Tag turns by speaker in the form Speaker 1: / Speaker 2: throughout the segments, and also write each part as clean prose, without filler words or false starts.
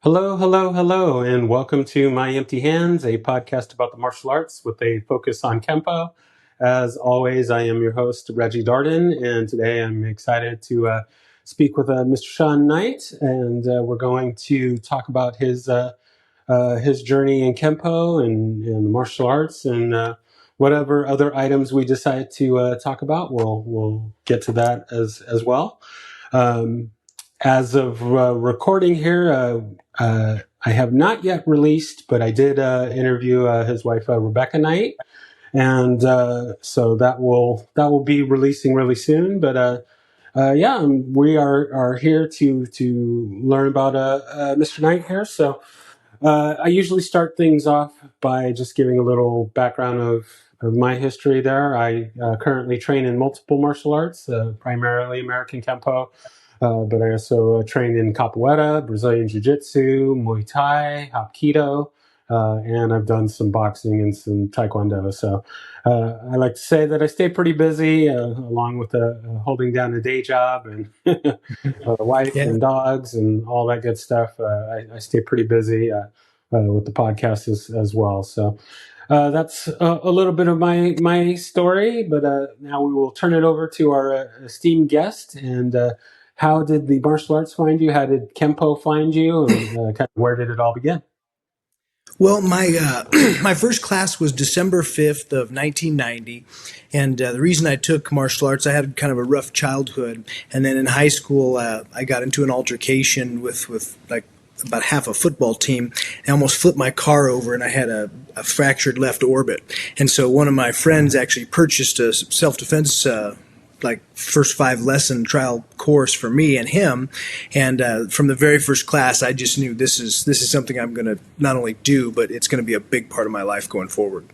Speaker 1: Hello, hello, hello, and welcome to My Empty Hands, a podcast about the martial arts with a focus on Kempo. As always, I am your host, Reggie Darden, and today I'm excited to speak with Mr. Shawn Knight, and we're going to talk about his journey in Kempo and the martial arts and whatever other items we decide to talk about. We'll get to that as well. Um, as of recording here, I have not yet released, but I did interview his wife Rebecca Knight, and so that will be releasing really soon. But yeah, we are here to learn about Mr. Knight here. So I usually start things off by just giving a little background of my history there. I currently train in multiple martial arts, primarily American Kempo, but I also train in Capoeira, Brazilian Jiu-Jitsu, Muay Thai, Hapkido, and I've done some boxing and some Taekwondo. So I like to say that I stay pretty busy, along with holding down a day job and wife
Speaker 2: Yeah.
Speaker 1: and dogs and all that good stuff. I stay pretty busy with the podcast as well. So that's a little bit of my story. But now we will turn it over to our esteemed guest. And how did the martial arts find you? How did Kempo find you? And kind of where did it all begin?
Speaker 2: Well, my my first class was December 5th of 1990, and the reason I took martial arts, I had kind of a rough childhood, and then in high school, I got into an altercation with like about half a football team. I almost flipped my car over, and I had a fractured left orbit. And so one of my friends actually purchased a self defense. Like first 5 lesson trial course for me and him, and from the very first class, I just knew this is something I'm going to not only do, but it's going to be a big part of my life going forward.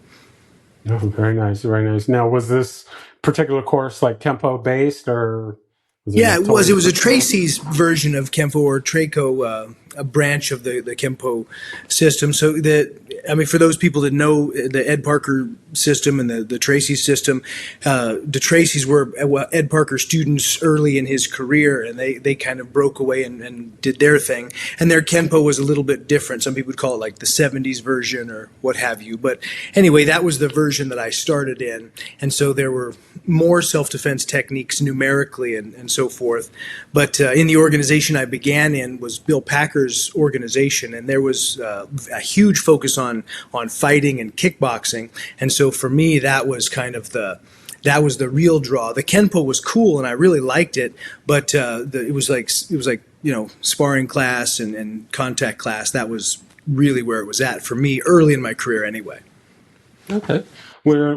Speaker 1: Oh, very nice, very nice. Now, was this particular course like Kempo based, or was it
Speaker 2: Yeah,
Speaker 1: a
Speaker 2: it was.
Speaker 1: totally
Speaker 2: It was a
Speaker 1: different?
Speaker 2: Tracy's version of Kempo, or Traco, a branch of the Kempo system. So for those people that know the Ed Parker system and the Tracy system, the Tracys were Ed Parker students early in his career, and they kind of broke away and did their thing. And their Kempo was a little bit different. Some people would call it like the '70s version or what have you. But anyway, that was the version that I started in, and so there were more self-defense techniques numerically and so forth. But in the organization I began in was Bill Packer's organization, and there was a huge focus on fighting and kickboxing. And so for me, that was kind of that was the real draw. The Kenpo was cool, and I really liked it, but it was like sparring class and contact class. That was really where it was at for me early in my career, anyway.
Speaker 1: Okay. We're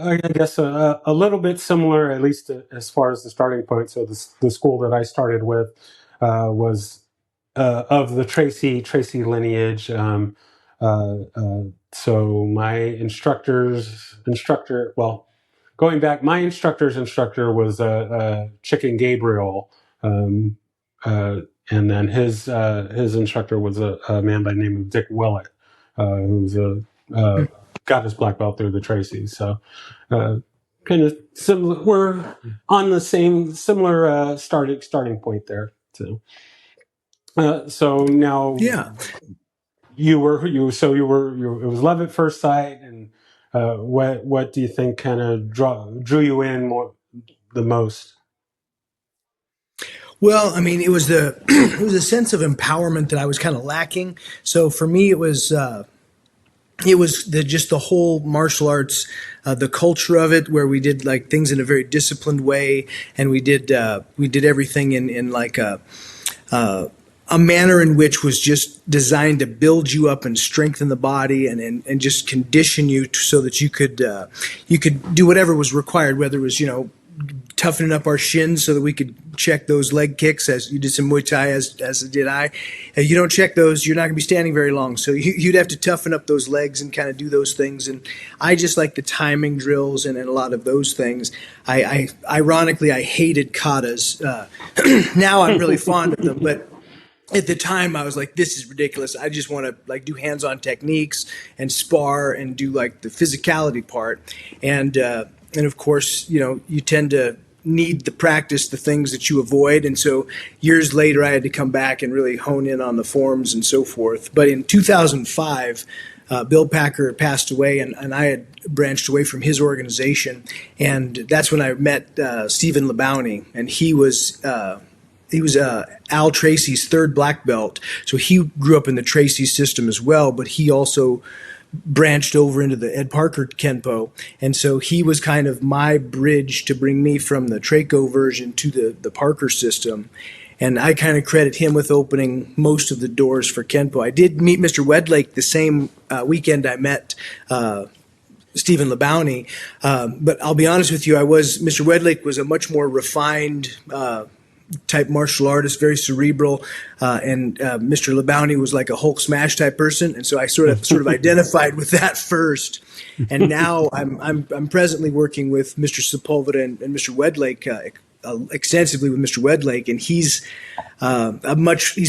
Speaker 1: I guess a little bit similar, at least as far as the starting point. So the school that I started with was of the Tracy lineage. So my instructor, well, going back, my instructor's instructor was Chicken Gabriel, um, and then his instructor was a man by the name of Dick Willett, who's uh, got his black belt through the Tracy's. So uh, kind of similar. We're on the same similar starting point there. So now
Speaker 2: Yeah.
Speaker 1: you it was love at first sight, and what do you think kind of drew you in more the most?
Speaker 2: Well, I mean, it was the it was a sense of empowerment that I was kind of lacking. So for me, it was just the whole martial arts, the culture of it, where we did like things in a very disciplined way, and we did everything in like a manner in which was just designed to build you up and strengthen the body and just condition you so that you could do whatever was required, whether it was toughening up our shins so that we could check those leg kicks, as you did some Muay Thai, as did I. If you don't check those, you're not going to be standing very long. So you'd have to toughen up those legs and kind of do those things. And I just like the timing drills and a lot of those things. Ironically, I hated katas. Now I'm really fond of them, but at the time I was like, this is ridiculous. I just want to like do hands-on techniques and spar and do like the physicality part. And of course, you tend to need the practice, the things that you avoid. And so years later, I had to come back and really hone in on the forms and so forth. But in 2005, Bill Packer passed away, and I had branched away from his organization. And that's when I met Stephen Labounty, and he was Al Tracy's third black belt. So he grew up in the Tracy system as well, but he also branched over into the Ed Parker Kenpo. And so he was kind of my bridge to bring me from the Traco version to the Parker system. And I kind of credit him with opening most of the doors for Kenpo. I did meet Mr. Wedlake the same weekend I met Stephen Labounty. But I'll be honest with you, Mr. Wedlake was a much more refined type martial artist, very cerebral, and Mr. Labounty was like a Hulk smash type person, and so I sort of identified with that first. And now I'm presently working with Mr. Sepulveda and Mr. Wedlake extensively with Mr. Wedlake, and he's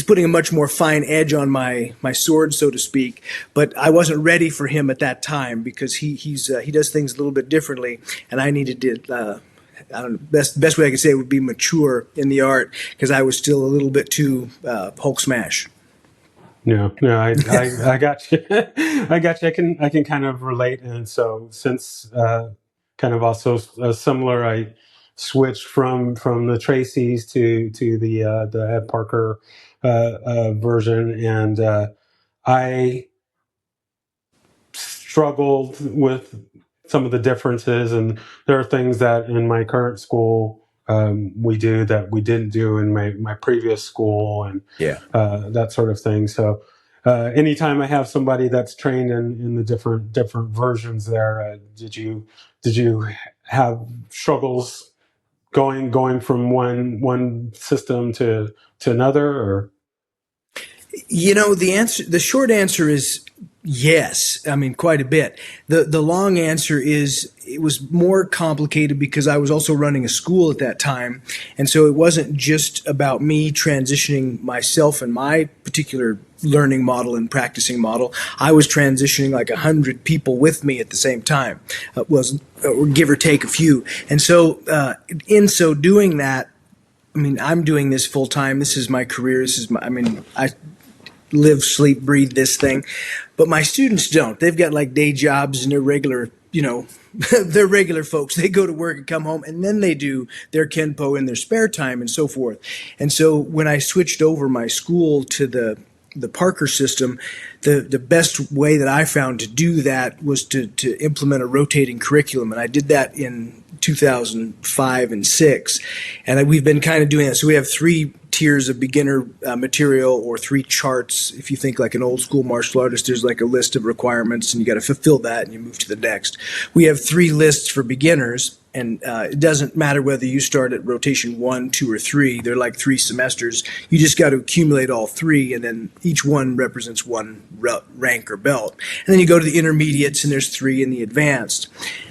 Speaker 2: putting a much more fine edge on my sword, so to speak. But I wasn't ready for him at that time because he does things a little bit differently, and I needed to. I don't know, best way I could say it would be mature in the art because I was still a little bit too Hulk smash.
Speaker 1: No, I got you. I got you. I can kind of relate. And so since kind of also similar, I switched from the Tracy's to the Ed Parker version, and I struggled with some of the differences, and there are things that in my current school we do that we didn't do in my previous school, and that sort of thing. So anytime I have somebody that's trained in the different versions there, did you have struggles going from one system to another, or?
Speaker 2: The short answer is yes. I mean, quite a bit. The long answer is it was more complicated because I was also running a school at that time. And so it wasn't just about me transitioning myself and my particular learning model and practicing model. I was transitioning like 100 people with me at the same time, or give or take a few. And so in so doing that, I mean, I'm doing this full time. This is my career. I live, sleep, breathe this thing. But my students don't. They've got like day jobs and they're regular, they're regular folks. They go to work and come home, and then they do their Kenpo in their spare time and so forth. And so when I switched over my school to the Parker system, the best way that I found to do that was to implement a rotating curriculum. And I did that in 2005 and 6. And we've been kind of doing that. So we have 3 tiers of beginner material, or 3 charts. If you think like an old school martial artist, there's like a list of requirements and you got to fulfill that and you move to the next. We have 3 lists for beginners, and it doesn't matter whether you start at rotation 1, 2, or 3. They're like 3 semesters. You just got to accumulate all 3, and then each one represents one rank or belt. And then you go to the intermediates, and there's 3 in the advanced.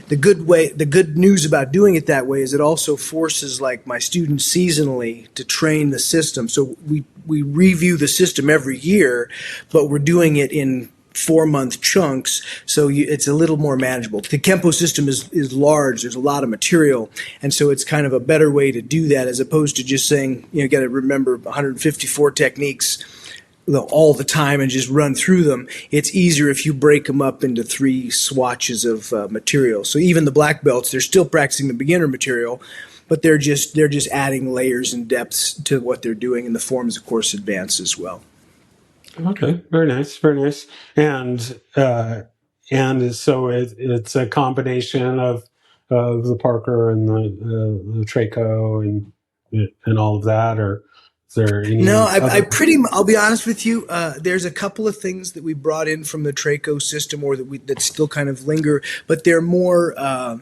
Speaker 2: The good news about doing it that way is it also forces like my students seasonally to train the system. So we review the system every year, but we're doing it in 4-month chunks, so it's a little more manageable. The Kenpo system is large. There's a lot of material, and so it's kind of a better way to do that as opposed to just saying, you got to remember 154 techniques all the time and just run through them. It's easier if you break them up into 3 swatches of material. So even the black belts, they're still practicing the beginner material, but they're just adding layers and depths to what they're doing, and the forms, of course, advance as well.
Speaker 1: Okay, very nice, very nice. And so it's a combination of the Parker and the Traco and all of that, or is there any?
Speaker 2: No, I'll be honest with you. There's a couple of things that we brought in from the Traco system, or that still kind of linger, but they're more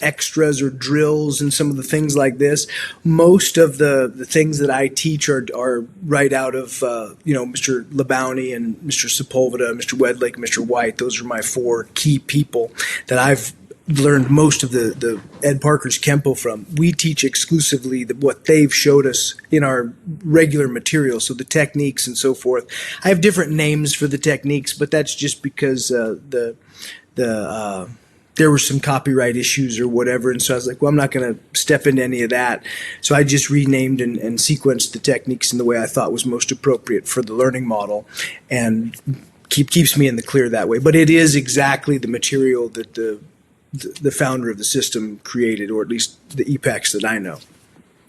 Speaker 2: extras or drills and some of the things like this. Most of the things that I teach are right out of Mr. Labounty and Mr. Sepulveda, Mr. Wedlake, Mr. White. Those are my 4 key people that I've learned most of the Ed Parker's Kenpo from. We teach exclusively what they've showed us in our regular material, so the techniques and so forth. I have different names for the techniques, but that's just because there were some copyright issues or whatever. And so I was like, well, I'm not going to step into any of that. So I just renamed and sequenced the techniques in the way I thought was most appropriate for the learning model, and keeps me in the clear that way. But it is exactly the material that the founder of the system created, or at least the EPACs that I know.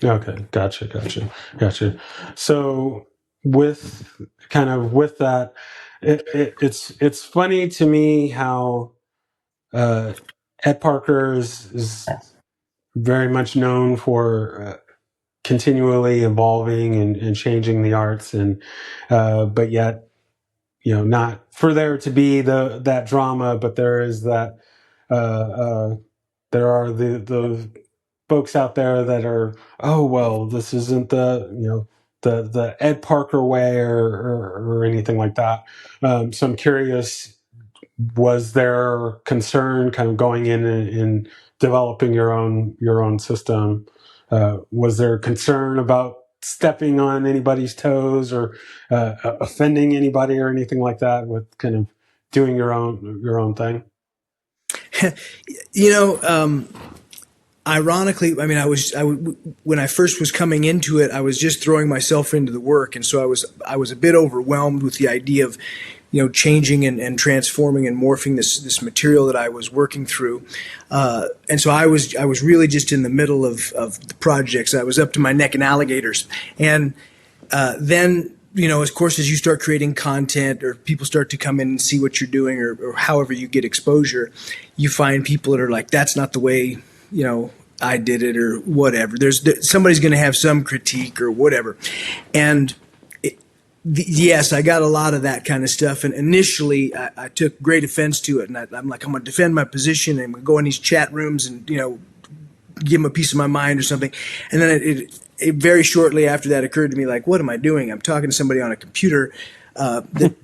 Speaker 1: Okay, gotcha. So with that, it's funny to me how Ed Parker is very much known for continually evolving and changing the arts, and but yet, not for there to be that drama, but there is that there are the folks out there that are, oh well, this isn't the Ed Parker way, or anything like that. So I'm curious, was there concern kind of going in and developing your own system? Was there concern about stepping on anybody's toes, or offending anybody or anything like that with kind of doing your own thing?
Speaker 2: You know, ironically, I mean, when I first was coming into it, I was just throwing myself into the work, and so I was a bit overwhelmed with the idea of, changing and transforming and morphing this material that I was working through, and so I was really just in the middle of the projects. I was up to my neck in alligators, and then. Of course, as you start creating content, or people start to come in and see what you're doing, or however you get exposure, you find people that are like, that's not the way, I did it, or whatever. Somebody's going to have some critique or whatever. And yes, I got a lot of that kind of stuff. And initially I took great offense to it. And I'm like, I'm going to defend my position, and I'm going to go in these chat rooms and, give them a piece of my mind or something. And then it very shortly after that occurred to me, like, what am I doing? I'm talking to somebody on a computer that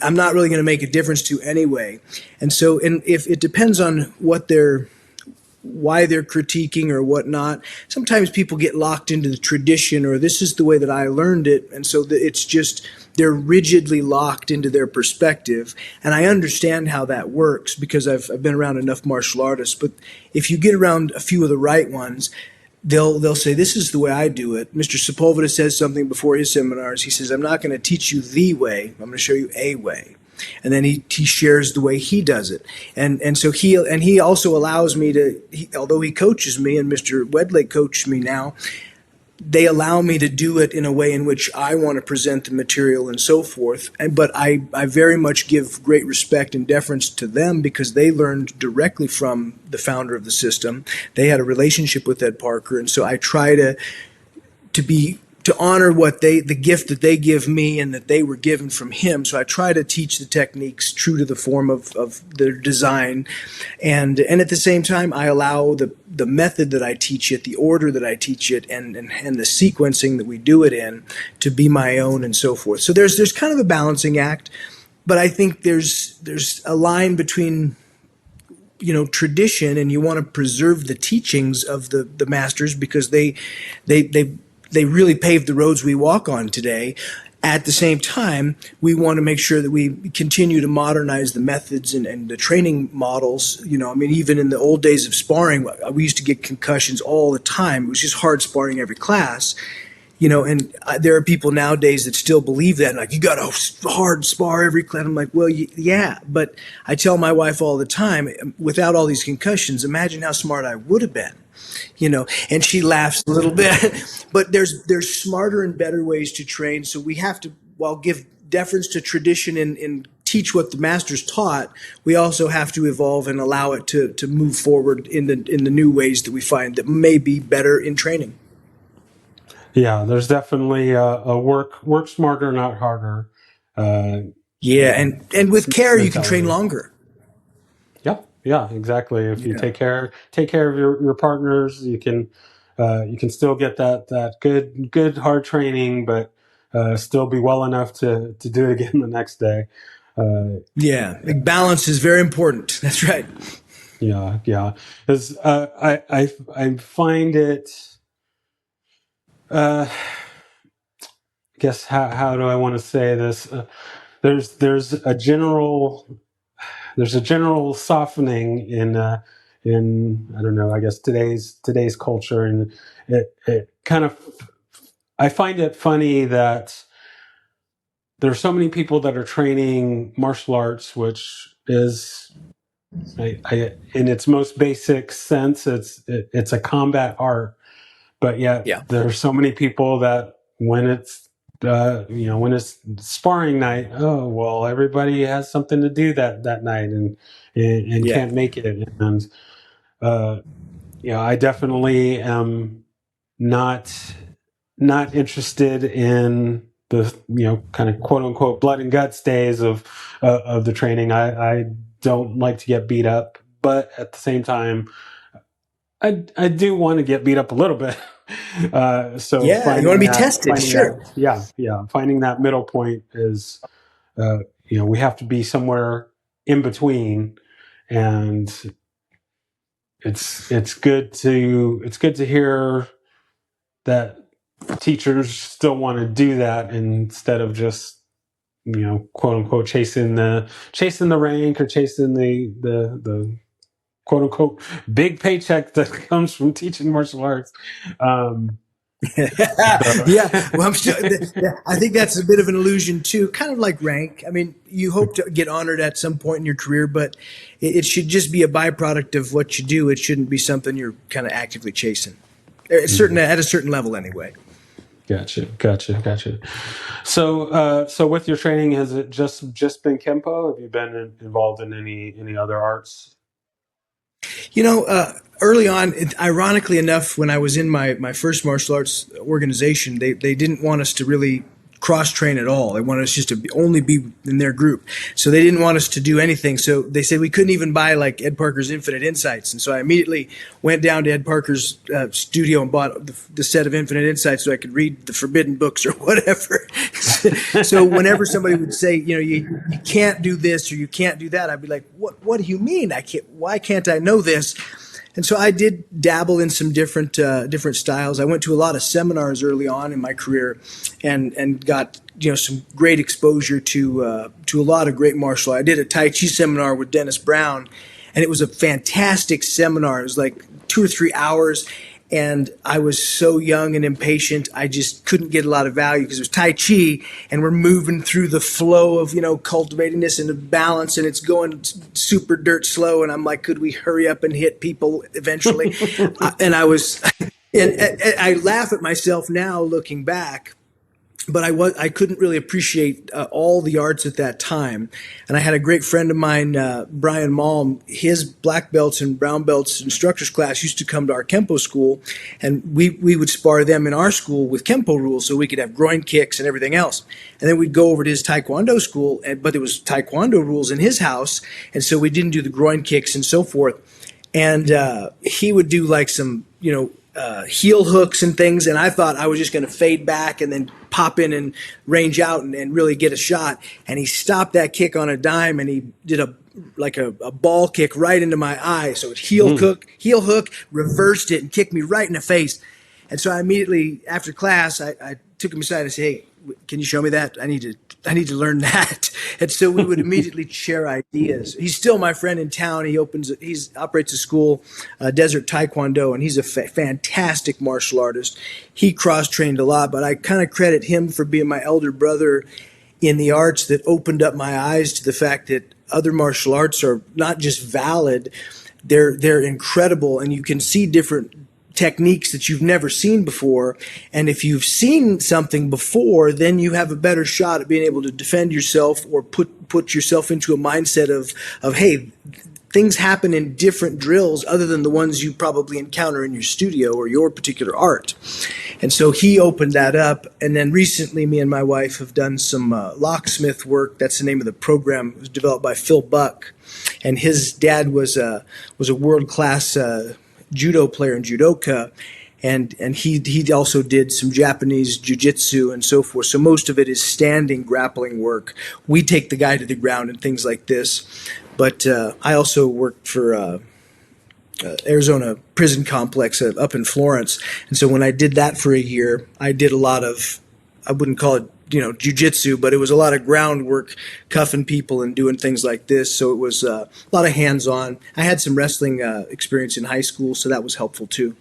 Speaker 2: I'm not really going to make a difference to anyway. And so, and if it depends on why they're critiquing or whatnot, sometimes people get locked into the tradition, or this is the way that I learned it. And so it's just, they're rigidly locked into their perspective. And I understand how that works because I've been around enough martial artists. But if you get around a few of the right ones, they'll say, this is the way I do it. Mr. Sepulveda says something before his seminars. He says, I'm not going to teach you the way. I'm going to show you a way. And then he shares the way he does it. And so he also allows me to, although he coaches me, and Mr. Wedlake coaches me now, they allow me to do it in a way in which I want to present the material and so forth. But I very much give great respect and deference to them because they learned directly from the founder of the system. They had a relationship with Ed Parker. And so I try to honor the gift that they give me and that they were given from him. So I try to teach the techniques true to the form of their design. And at the same time, I allow the method that I teach it, the order that I teach it, and the sequencing that we do it in to be my own and so forth. So there's kind of a balancing act, but I think there's a line between tradition, and you want to preserve the teachings of the masters because they really paved the roads we walk on today. At the same time, we want to make sure that we continue to modernize the methods and the training models. Even in the old days of sparring, we used to get concussions all the time. It was just hard sparring every class. And there are people nowadays that still believe that, like, you got to hard spar every class. I'm like, well, yeah, but I tell my wife all the time, without all these concussions, imagine how smart I would have been. And she laughs a little bit, but there's smarter and better ways to train. So we have to, while give deference to tradition and teach what the masters taught, we also have to evolve and allow it to move forward in the new ways that we find that may be better in training.
Speaker 1: Yeah, there's definitely a work smarter, not harder.
Speaker 2: Yeah, and with care, you can train longer.
Speaker 1: Yeah, exactly. If you take care of your partners, you can still get that good hard training, but still be well enough to do it again the next day.
Speaker 2: Balance is very important. That's right.
Speaker 1: Yeah. Because I find it. I guess how do I want to say this? There's a general there's a general softening in I don't know, I guess today's culture, and it kind of, I find it funny that there are so many people that are training martial arts, which is, in its most basic sense, it's a combat art, but yet
Speaker 2: Yeah.
Speaker 1: there are so many people that when it's when it's sparring night, oh well, everybody has something to do that night, and
Speaker 2: Yeah.
Speaker 1: can't make it, and uh, I definitely am not interested in the kind of quote unquote blood and guts days of the training. I don't like to get beat up, but at the same time, I do want to get beat up a little bit. So
Speaker 2: Yeah. You want to be tested.
Speaker 1: finding
Speaker 2: Sure.
Speaker 1: that, finding that middle point is, we have to be somewhere in between, and it's good to hear that teachers still want to do that instead of just quote unquote chasing the rank, or chasing the quote unquote big paycheck that comes from teaching martial arts. Um, so
Speaker 2: Yeah, well, I think that's a bit of an illusion too, kind of like rank. I mean, you hope to get honored at some point in your career, but it should just be a byproduct of what you do. It shouldn't be something you're kind of actively chasing. At a certain level, anyway.
Speaker 1: Gotcha. So with your training, has it just been Kempo? Have you been involved in any other arts?
Speaker 2: Early on, ironically enough, when I was in my first martial arts organization, they didn't want us to really cross train at all. They wanted us just to only be in their group. So they didn't want us to do anything. So they said we couldn't even buy like Ed Parker's Infinite Insights. And so I immediately went down to Ed Parker's studio and bought the set of Infinite Insights so I could read the forbidden books or whatever. So whenever somebody would say, you can't do this or you can't do that, I'd be like, what do you mean? Why can't I know this? And so I did dabble in some different styles. I went to a lot of seminars early on in my career, and got some great exposure to a lot of great martial art. I did a Tai Chi seminar with Dennis Brown, and it was a fantastic seminar. It was like 2 or 3 hours, and I was so young and impatient. I just couldn't get a lot of value because it was Tai Chi, and we're moving through the flow of cultivating this into balance, and it's going super dirt slow. And I'm like, could we hurry up and hit people eventually? And I was, and I laugh at myself now looking back. But I couldn't really appreciate all the arts at that time. And I had a great friend of mine, Brian Malm. His black belts and brown belts instructors class used to come to our Kempo school, and we would spar them in our school with Kempo rules so we could have groin kicks and everything else. And then we'd go over to his Taekwondo school, but there was Taekwondo rules in his house, and so we didn't do the groin kicks and so forth. And he would do like some, heel hooks and things, and I thought I was just going to fade back and then pop in and range out and really get a shot. And he stopped that kick on a dime, and he did a ball kick right into my eye. So it's heel hook, reversed it, and kicked me right in the face. And so I immediately, after class, I took him aside and said, "Hey, can you show me that? I need to learn that." And so we would immediately share ideas. He's still my friend in town. He operates a school, Desert Taekwondo, and he's a fantastic martial artist. He cross-trained a lot, but I kind of credit him for being my elder brother in the arts that opened up my eyes to the fact that other martial arts are not just valid, they're incredible, and you can see different techniques that you've never seen before. And if you've seen something before, then you have a better shot at being able to defend yourself or put yourself into a mindset of hey, things happen in different drills other than the ones you probably encounter in your studio or your particular art. And so he opened that up. And then recently, me and my wife have done some locksmith work. That's the name of the program. It was developed by Phil Buck. And his dad was a world-class judo player and judoka, and he also did some Japanese jiu-jitsu and so forth. So most of it is standing grappling work. We take the guy to the ground and things like this. But I also worked for Arizona Prison Complex up in Florence. And so when I did that for a year, I did a lot of, I wouldn't call it jujitsu, but it was a lot of groundwork, cuffing people and doing things like this. So it was a lot of hands-on. I had some wrestling experience in high school, so that was helpful too.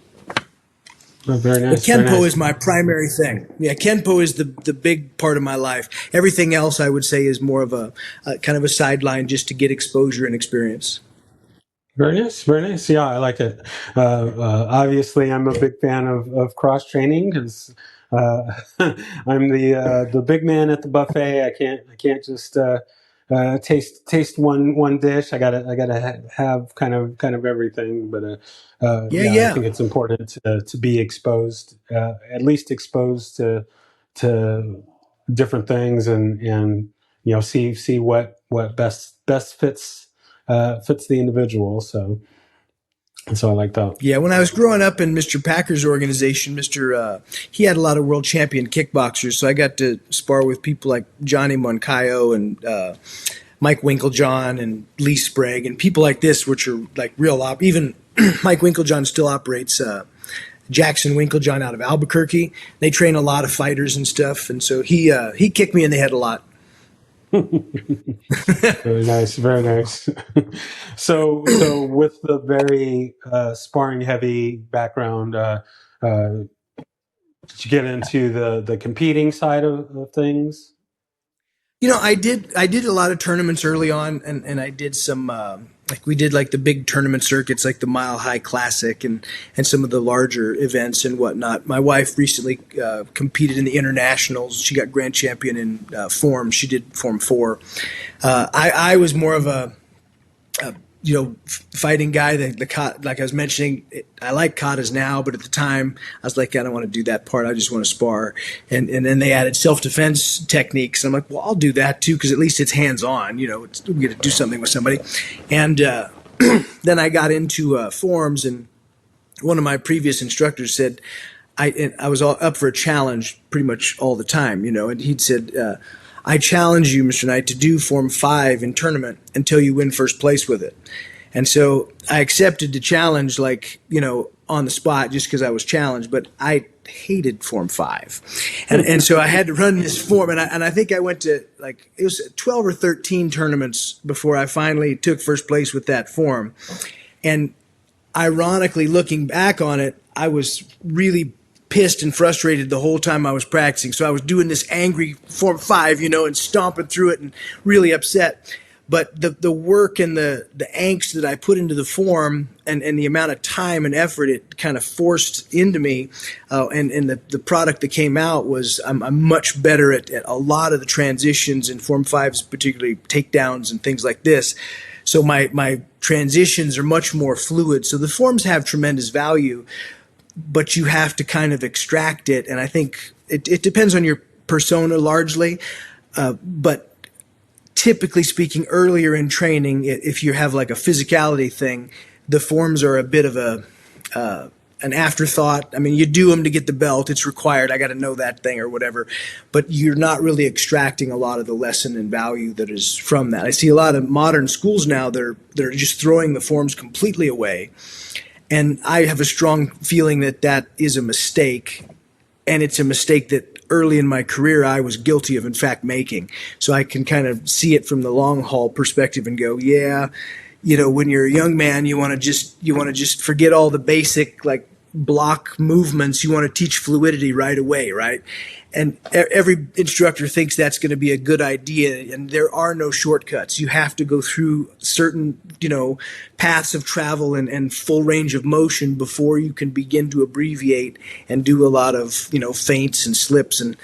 Speaker 1: Oh, very
Speaker 2: But
Speaker 1: nice, very
Speaker 2: Kenpo
Speaker 1: nice.
Speaker 2: is my primary thing. Yeah, Kenpo is the big part of my life. Everything else, I would say, is more of a kind of a sideline just to get exposure and experience.
Speaker 1: Very nice, very nice. Yeah, I like it. Obviously, I'm a big fan of cross training because I'm the big man at the buffet. I can't just taste one dish. I gotta have kind of everything. But
Speaker 2: Yeah,
Speaker 1: yeah, I
Speaker 2: yeah.
Speaker 1: think it's important to be exposed, at least exposed to different things, and see what best fits the individual. So I like that.
Speaker 2: Yeah, when I was growing up in Mr. Packer's organization, he had a lot of world champion kickboxers, so I got to spar with people like Johnny Moncayo and Mike Winklejohn and Lee Sprague and people like this, which are like real even Mike Winklejohn still operates Jackson Winklejohn out of Albuquerque. They train a lot of fighters and stuff, and so he kicked me in the head a lot.
Speaker 1: Very nice, very nice. So with the very sparring heavy background, did you get into the competing side of things?
Speaker 2: I did a lot of tournaments early on, and I did some like we did like the big tournament circuits, like the Mile High Classic, and some of the larger events and whatnot. My wife recently competed in the internationals. She got grand champion in form. She did form 4. I was more of a fighting guy. Like I was mentioning, I like katas now, but at the time I was like, I don't want to do that part. I just want to spar. And then they added self defense techniques. And I'm like, well, I'll do that too because at least it's hands on. We get to do something with somebody. And then I got into forms, and one of my previous instructors said, I was all up for a challenge pretty much all the time, and he'd said, I challenge you, Mr. Knight, to do Form 5 in tournament until you win first place with it. And so I accepted the challenge, on the spot just because I was challenged, but I hated Form 5. And so I had to run this form. And I think I went to, it was 12 or 13 tournaments before I finally took first place with that form. And ironically, looking back on it, I was really pissed and frustrated the whole time I was practicing. So I was doing this angry Form 5, and stomping through it and really upset. But the work and the angst that I put into the form and the amount of time and effort it kind of forced into me, and the product that came out was I'm much better at a lot of the transitions in Form 5s, particularly takedowns and things like this. So my transitions are much more fluid. So the forms have tremendous value, but you have to kind of extract it. And I think it depends on your persona largely. But typically speaking, earlier in training, if you have like a physicality thing, the forms are a bit of an afterthought. I mean, you do them to get the belt. It's required. I got to know that thing or whatever. But you're not really extracting a lot of the lesson and value that is from that. I see a lot of modern schools now, they're just throwing the forms completely away. And I have a strong feeling that is a mistake. And it's a mistake that early in my career I was guilty of, in fact, making. So I can kind of see it from the long haul perspective and go, yeah, when you're a young man, you want to just forget all the basic like block movements. You want to teach fluidity right away, right? And every instructor thinks that's going to be a good idea, and there are no shortcuts. You have to go through certain, paths of travel and full range of motion before you can begin to abbreviate and do a lot of, feints and slips and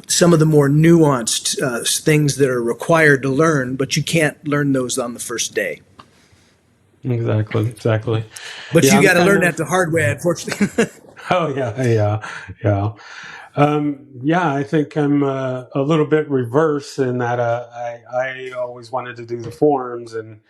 Speaker 2: some of the more nuanced things that are required to learn, but you can't learn those on the first day.
Speaker 1: Exactly.
Speaker 2: But
Speaker 1: Yeah,
Speaker 2: you
Speaker 1: I'm
Speaker 2: got to
Speaker 1: kind
Speaker 2: learn
Speaker 1: of.
Speaker 2: that the hard way, unfortunately.
Speaker 1: Oh yeah. Yeah, I think I'm a little bit reverse in that I always wanted to do the forms, and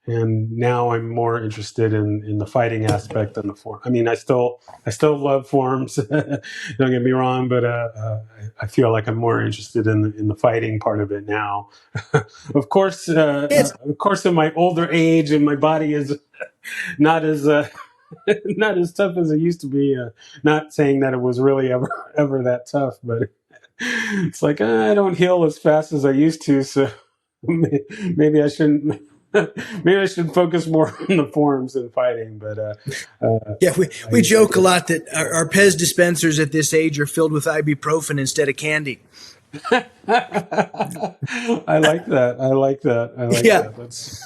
Speaker 1: now I'm more interested in the fighting aspect than the form. I mean, I still love forms. Don't get me wrong, but I feel like I'm more interested in the fighting part of it now.
Speaker 2: It's
Speaker 1: Of course, in my older age, and my body is not as not as tough as it used to be. Not saying that it was really ever that tough, but It's like I don't heal as fast as I used to, so maybe I shouldn't. Maybe I should focus more on the forms and fighting. But
Speaker 2: Yeah, we
Speaker 1: I
Speaker 2: joke a
Speaker 1: get.
Speaker 2: lot that our Pez dispensers at this age are filled with ibuprofen instead of candy.
Speaker 1: I like that. I like that. I like
Speaker 2: Yeah.
Speaker 1: that. That's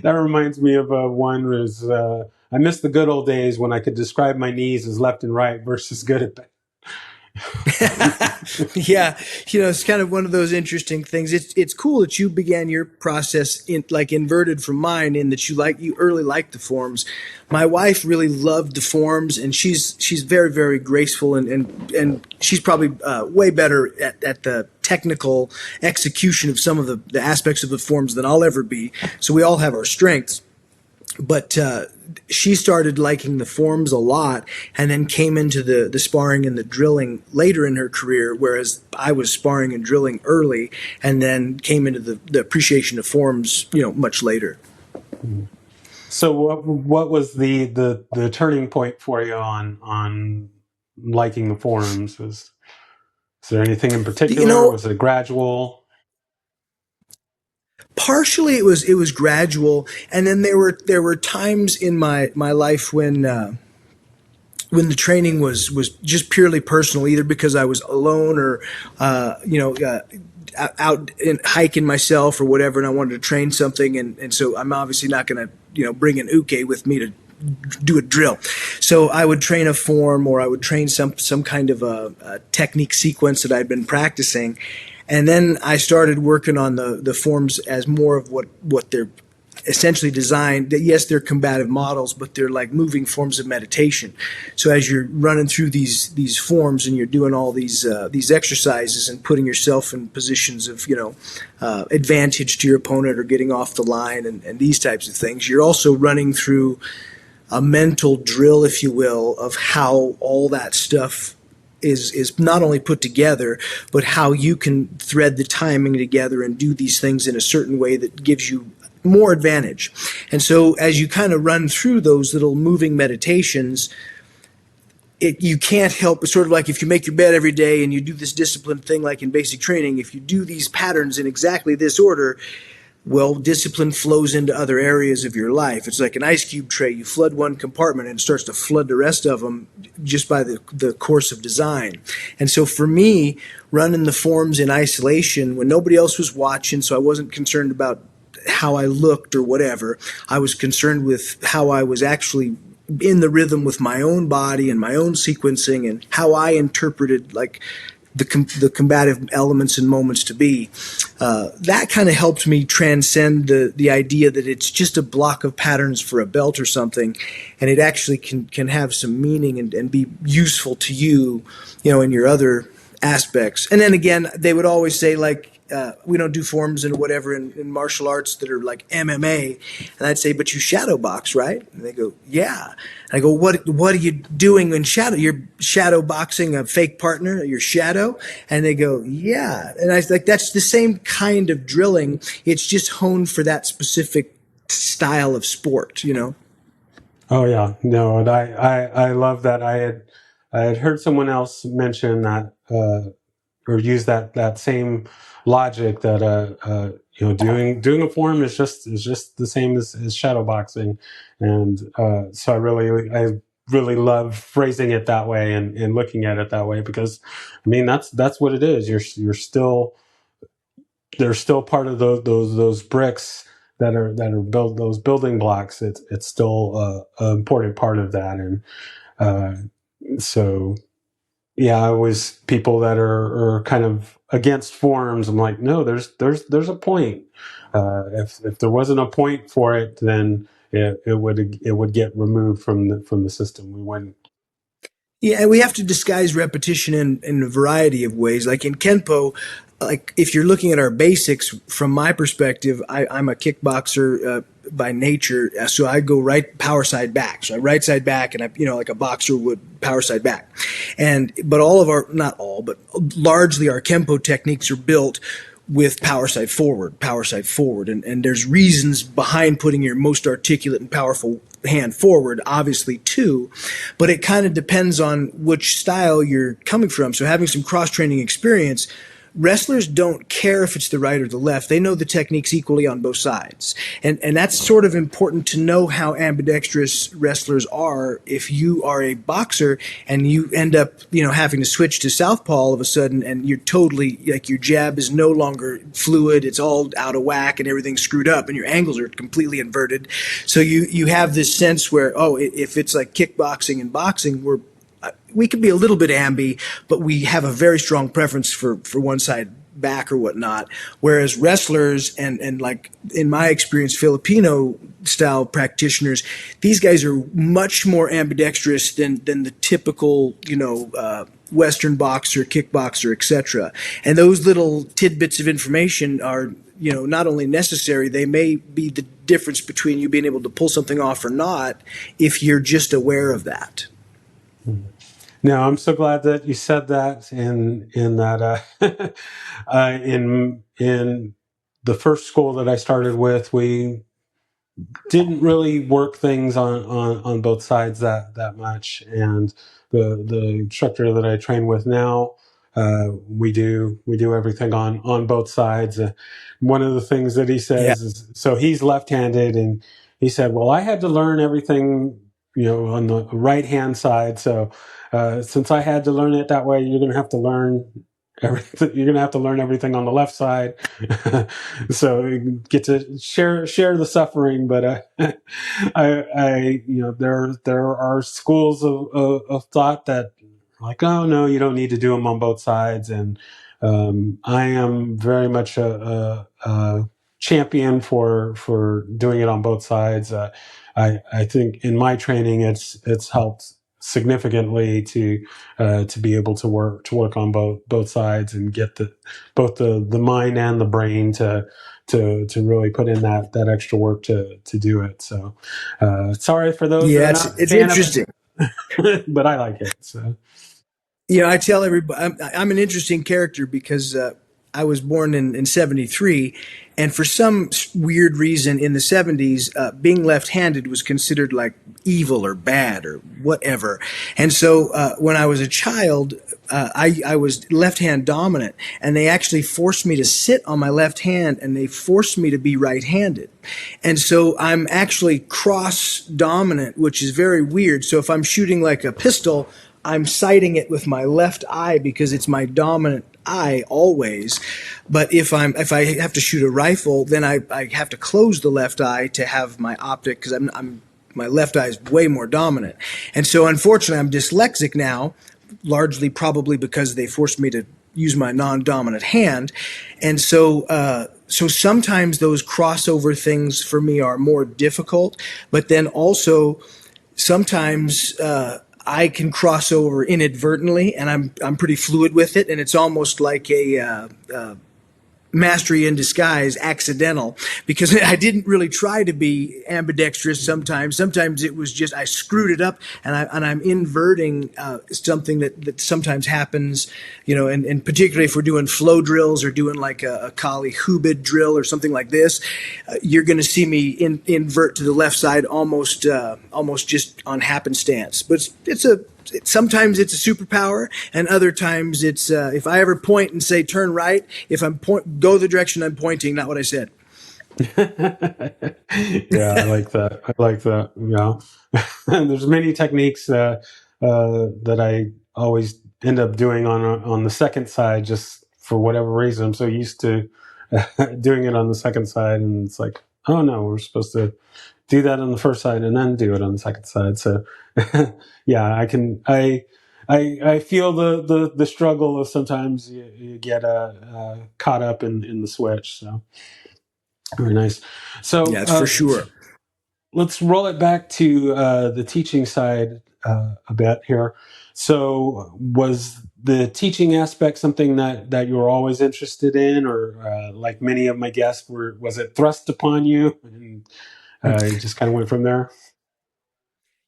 Speaker 1: that reminds me of one was I miss the good old days when I could describe my knees as left and right versus good at
Speaker 2: Yeah, it's kind of one of those interesting things. It's cool that you began your process in like inverted from mine, in that you early liked the forms. My wife really loved the forms, and she's very very graceful, and she's probably way better at the technical execution of some of the aspects of the forms than I'll ever be. So we all have our strengths, but she started liking the forms a lot, and then came into the sparring and the drilling later in her career, whereas I was sparring and drilling early, and then came into the appreciation of forms much later.
Speaker 1: So what was the turning point for you on liking the forums? Was there anything in
Speaker 2: You
Speaker 1: particular?
Speaker 2: know,
Speaker 1: Was it gradual?
Speaker 2: partially it was gradual, and then there were times in my life when the training was just purely personal, either because I was alone or out and hiking myself or whatever, and I wanted to train something, and so I'm obviously not going to bring an uke with me to do a drill. So I would train a form, or I would train some kind of a technique sequence that I'd been practicing, and then I started working on the forms as more of what they're essentially designed. Yes, they're combative models, but they're like moving forms of meditation. So as you're running through these forms, and you're doing all these exercises and putting yourself in positions of advantage to your opponent, or getting off the line, and these types of things, you're also running through a mental drill, if you will, of how all that stuff is not only put together, but how you can thread the timing together and do these things in a certain way that gives you more advantage. And so as you kind of run through those little moving meditations, you can't help but, sort of like if you make your bed every day and you do this disciplined thing like in basic training, if you do these patterns in exactly this order, well, discipline flows into other areas of your life. It's like an ice cube tray. You flood one compartment and it starts to flood the rest of them just by the course of design. And so for me, running the forms in isolation when nobody else was watching, so I wasn't concerned about how I looked or whatever. I was concerned with how I was actually in the rhythm with my own body and my own sequencing, and how I interpreted like the combative elements and moments to be. That kind of helped me transcend the idea that it's just a block of patterns for a belt or something, and it actually can have some meaning and be useful to you, in your other aspects. And then again, they would always say like, we don't do forms and whatever in martial arts that are like MMA. And I'd say, but you shadow box, right? And they go, yeah. And I go, what are you doing in shadow? You're shadow boxing a fake partner, your shadow? And they go, yeah. And I was like, that's the same kind of drilling. It's just honed for that specific style of sport.
Speaker 1: Oh yeah, no, and I love that. I had heard someone else mention that or use that same logic that doing a form is just the same as shadow boxing, and so I really love phrasing it that way and looking at it that way, because I mean that's what it is. You're still they're still part of those bricks that are built, those building blocks. It's still an important part of that, and uh, so yeah, I always people that are kind of against forms. I'm like, no, there's a point. If there wasn't a point for it, then it would get removed from the system. We wouldn't.
Speaker 2: Yeah, and we have to disguise repetition in a variety of ways. Like in Kenpo, like if you're looking at our basics, from my perspective, I'm a kickboxer by nature, so I go right power side back. So I right side back, and like a boxer would power side back. But all of our, not all, but largely our Kenpo techniques are built with power side forward, and there's reasons behind putting your most articulate and powerful hand forward, obviously too, but it kind of depends on which style you're coming from. So having some cross training experience, wrestlers don't care if it's the right or the left. They know the techniques equally on both sides. And that's sort of important to know how ambidextrous wrestlers are. If you are a boxer and you end up, having to switch to southpaw all of a sudden, and you're totally, like, your jab is no longer fluid, it's all out of whack and everything's screwed up and your angles are completely inverted. So you have this sense where, oh, if it's like kickboxing and boxing, we can be a little bit ambi, but we have a very strong preference for one side back or whatnot. Whereas wrestlers and like in my experience, Filipino style practitioners, these guys are much more ambidextrous than the typical, Western boxer, kickboxer, etc. And those little tidbits of information are, not only necessary, they may be the difference between you being able to pull something off or not if you're just aware of that.
Speaker 1: No, I'm so glad that you said that. In that, in the first school that I started with, we didn't really work things on both sides that much. And the instructor that I train with now, we do everything on both sides. One of the things that he
Speaker 2: Yeah.
Speaker 1: says is, so he's left-handed, and he said, well, I had to learn everything, on the right hand side. So since I had to learn it that way, you're going to have to learn everything. You're going to have to learn everything on the left side. So you get to share the suffering. But there are schools of thought that, like, oh no, you don't need to do them on both sides. And I am very much a champion for doing it on both sides. I think in my training, it's helped significantly to be able to work on both sides and get both the mind and the brain to really put in that extra work to do it. So sorry for those that
Speaker 2: Yeah,
Speaker 1: are
Speaker 2: it's
Speaker 1: not a
Speaker 2: it's
Speaker 1: fan of
Speaker 2: interesting.
Speaker 1: it, but I like it. So.
Speaker 2: I tell everybody I'm an interesting character because I was born in '73, and for some weird reason in the '70s, being left-handed was considered like evil or bad or whatever. And so when I was a child, I was left-hand dominant, and they actually forced me to sit on my left hand, and they forced me to be right-handed. And so I'm actually cross-dominant, which is very weird. So if I'm shooting like a pistol, I'm sighting it with my left eye because it's my dominant eye always. But if I have to shoot a rifle, then I have to close the left eye to have my optic, because my left eye is way more dominant. And so unfortunately I'm dyslexic now, largely probably because they forced me to use my non-dominant hand. And so sometimes those crossover things for me are more difficult, but then also sometimes I can cross over inadvertently, and I'm pretty fluid with it, and it's almost like a mastery in disguise, accidental, because I didn't really try to be ambidextrous. Sometimes it was just I screwed it up, and I'm inverting something that sometimes happens, and particularly if we're doing flow drills or doing like a Kali Hubid drill or something like this, you're going to see me invert to the left side almost just on happenstance. But sometimes it's a superpower, and other times it's if I ever point and say turn right, if go the direction I'm pointing, not what I said.
Speaker 1: Yeah, I like that. I like that. Yeah, there's many techniques that I always end up doing on the second side, just for whatever reason. I'm so used to doing it on the second side, and it's like, oh no, we're supposed to do that on the first side and then do it on the second side. So yeah, I feel the struggle of sometimes you get caught up in the switch. So very nice. So
Speaker 2: Yeah, it's for sure.
Speaker 1: let's roll it back to the teaching side a bit here. So was the teaching aspect something that you were always interested in, or like many of my guests, was it thrust upon you and you just kind of went from there?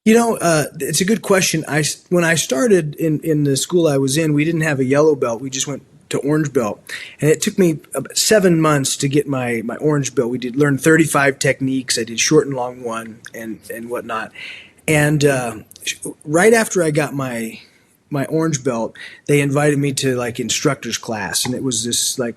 Speaker 2: It's a good question. When I started in the school I was in, we didn't have a yellow belt. We just went to orange belt. And it took me about 7 months to get my orange belt. We did learn 35 techniques. I did short and long one and whatnot. And right after I got my orange belt, they invited me to like instructor's class, and it was this like,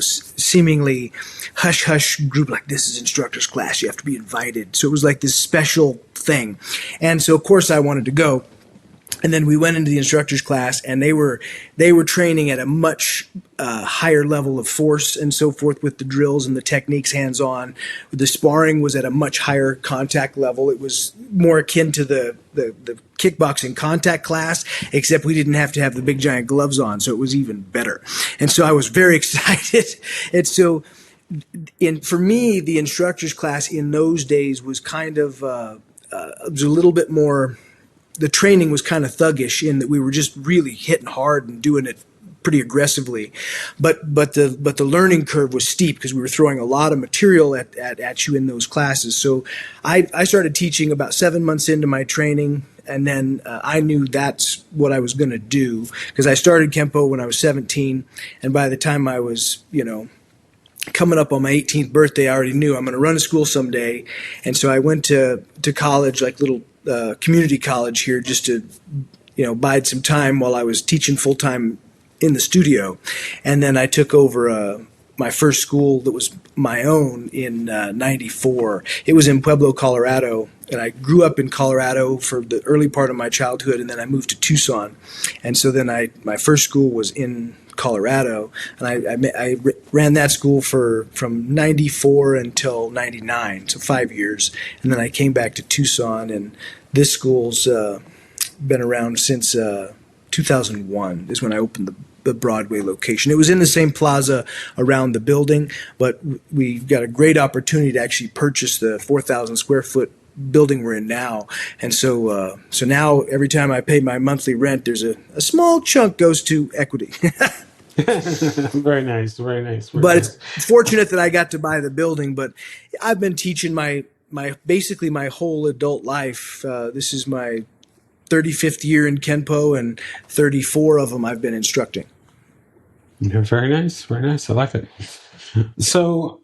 Speaker 2: seemingly hush hush group, like, this is instructor's class, you have to be invited. So it was like this special thing. And so of course I wanted to go. And then we went into the instructor's class, and they were training at a much higher level of force and so forth with the drills and the techniques hands-on. The sparring was at a much higher contact level. It was more akin to the kickboxing contact class, except we didn't have to have the big giant gloves on, so it was even better. And so I was very excited. And so for me, the instructor's class in those days was kind of it was a little bit more. The training was kind of thuggish in that we were just really hitting hard and doing it pretty aggressively, but the learning curve was steep because we were throwing a lot of material at you in those classes. So I started teaching about 7 months into my training, and then I knew that's what I was going to do, because I started Kempo when I was 17, and by the time I was coming up on my 18th birthday, I already knew I'm going to run a school someday. And so I went to college, like little community college here, just to bide some time while I was teaching full time in the studio. And then I took over my first school that was my own in '94. It was in Pueblo, Colorado, and I grew up in Colorado for the early part of my childhood, and then I moved to Tucson. And so then my first school was in Colorado, and I ran that school from '94 until '99, so 5 years. And then I came back to Tucson, and this school's been around since 2001 is when I opened the Broadway location. It was in the same plaza around the building, but we got a great opportunity to actually purchase the 4,000 square foot building we're in now. And so now every time I pay my monthly rent, there's a small chunk goes to equity.
Speaker 1: Very nice, very nice.
Speaker 2: But it's fortunate that I got to buy the building. But I've been teaching my basically my whole adult life. This is my 35th year in Kenpo, and 34 of them I've been instructing.
Speaker 1: Very nice, very nice. I like it. So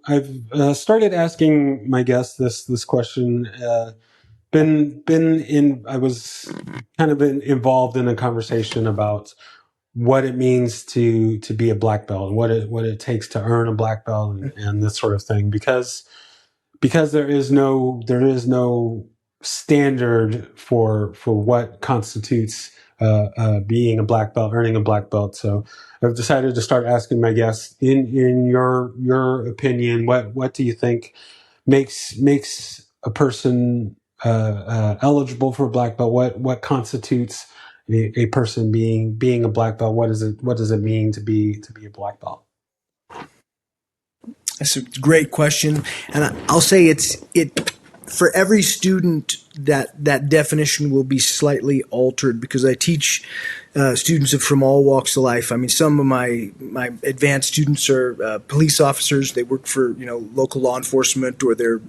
Speaker 1: I've started asking my guests this question. I was kind of involved in a conversation about what it means to be a black belt, and what it takes to earn a black belt, and this sort of thing, because there is no standard for what constitutes being a black belt, earning a black belt. So I've decided to start asking my guests, in your opinion, what do you think makes a person eligible for a black belt? What constitutes a person being a black belt? What does it mean to be a black belt?
Speaker 2: That's a great question, and I'll say it for every student that definition will be slightly altered, because I teach students from all walks of life. I mean, some of my advanced students are police officers. They work for local law enforcement, or they're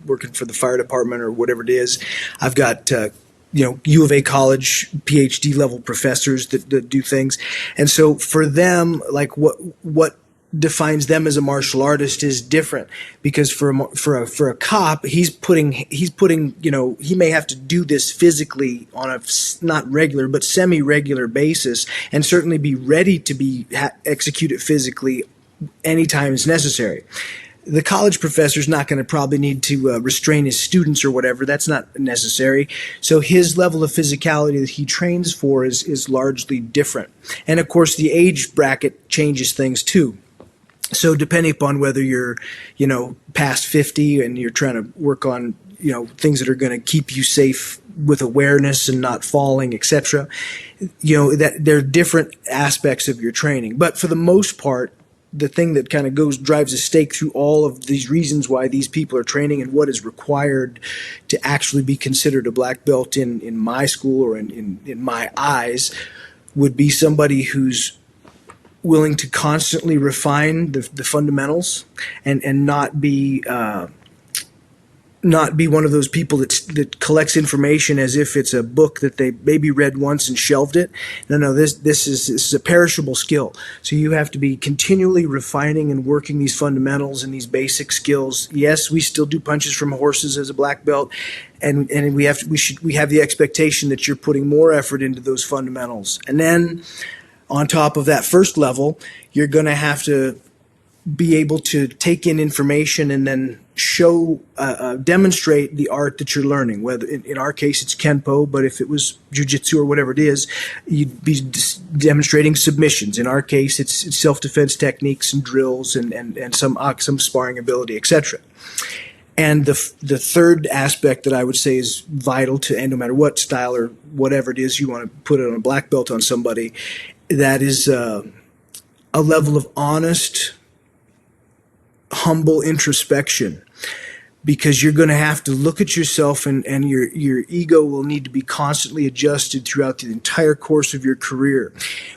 Speaker 2: working for the fire department or whatever it is. I've got U of A college PhD level professors that do things, and so for them, like what defines them as a martial artist is different, because for a cop, he may have to do this physically on a not regular but semi-regular basis, and certainly be ready to be executed physically anytime it's necessary. The college professor is not going to probably need to restrain his students or whatever. That's not necessary. So his level of physicality that he trains for is largely different. And of course, the age bracket changes things too. So depending upon whether you're, past 50 and you're trying to work on, things that are going to keep you safe with awareness and not falling, etc., that there are different aspects of your training. But for the most part, the thing that kind of drives a stake through all of these reasons why these people are training and what is required to actually be considered a black belt in my school, or in my eyes, would be somebody who's willing to constantly refine the fundamentals, and not be not be one of those people that collects information as if it's a book that they maybe read once and shelved it. No, this is a perishable skill. So you have to be continually refining and working these fundamentals and these basic skills. Yes, we still do punches from horses as a black belt, and we have the expectation that you're putting more effort into those fundamentals. And then on top of that first level, you're going to have to be able to take in information and then demonstrate the art that you're learning. Whether in our case it's Kenpo, but if it was Jiu-Jitsu or whatever it is, you'd be demonstrating submissions. In our case, it's self-defense techniques and drills and some sparring ability, etc. And the third aspect that I would say is vital to, and no matter what style or whatever it is you want to put it on a black belt on somebody, that is a level of honest, humble introspection, because you're going to have to look at yourself, and your ego will need to be constantly adjusted throughout the entire course of your career.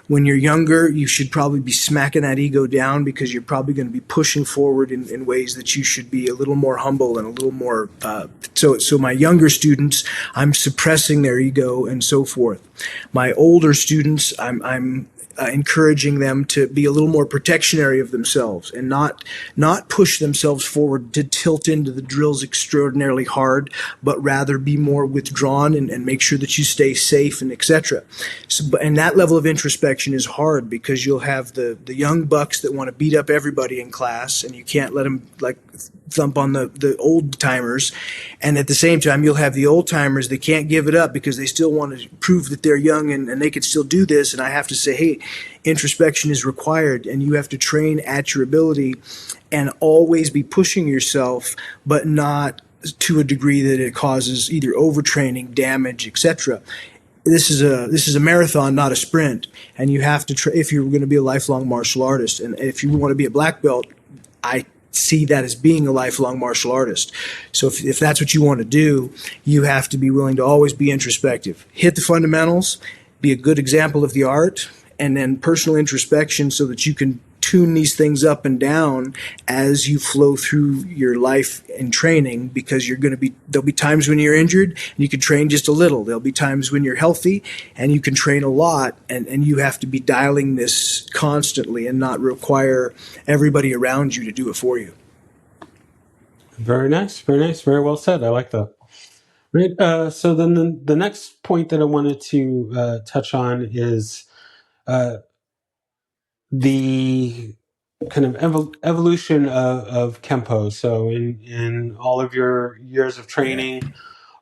Speaker 2: When you're younger, you should probably be smacking that ego down, because you're probably going to be pushing forward in ways that you should be a little more humble and a little more so my younger students, I'm suppressing their ego and so forth. My older students, I'm encouraging them to be a little more protectionary of themselves and not push themselves forward to tilt into the drills extraordinarily hard, but rather be more withdrawn and make sure that you stay safe and etc. And that level of introspection is hard, because you'll have the young bucks that want to beat up everybody in class, and you can't let them like thump on the old timers. And at the same time, you'll have the old timers that can't give it up because they still want to prove that they're young and they can still do this. And I have to say, hey, introspection is required, and you have to train at your ability and always be pushing yourself, but not to a degree that it causes either overtraining, damage, etc. This is a marathon, not a sprint, and you have to if you're going to be a lifelong martial artist, and if you want to be a black belt, I see that as being a lifelong martial artist. So if that's what you want to do, you have to be willing to always be introspective, hit the fundamentals, be a good example of the art, and then personal introspection, so that you can tune these things up and down as you flow through your life and training, because there'll be times when you're injured and you can train just a little. There'll be times when you're healthy and you can train a lot, and you have to be dialing this constantly and not require everybody around you to do it for you.
Speaker 1: Very nice, very nice, very well said. I like that. Right. So then the next point that I wanted to touch on is the kind of evolution of Kempo. So in all of your years of training,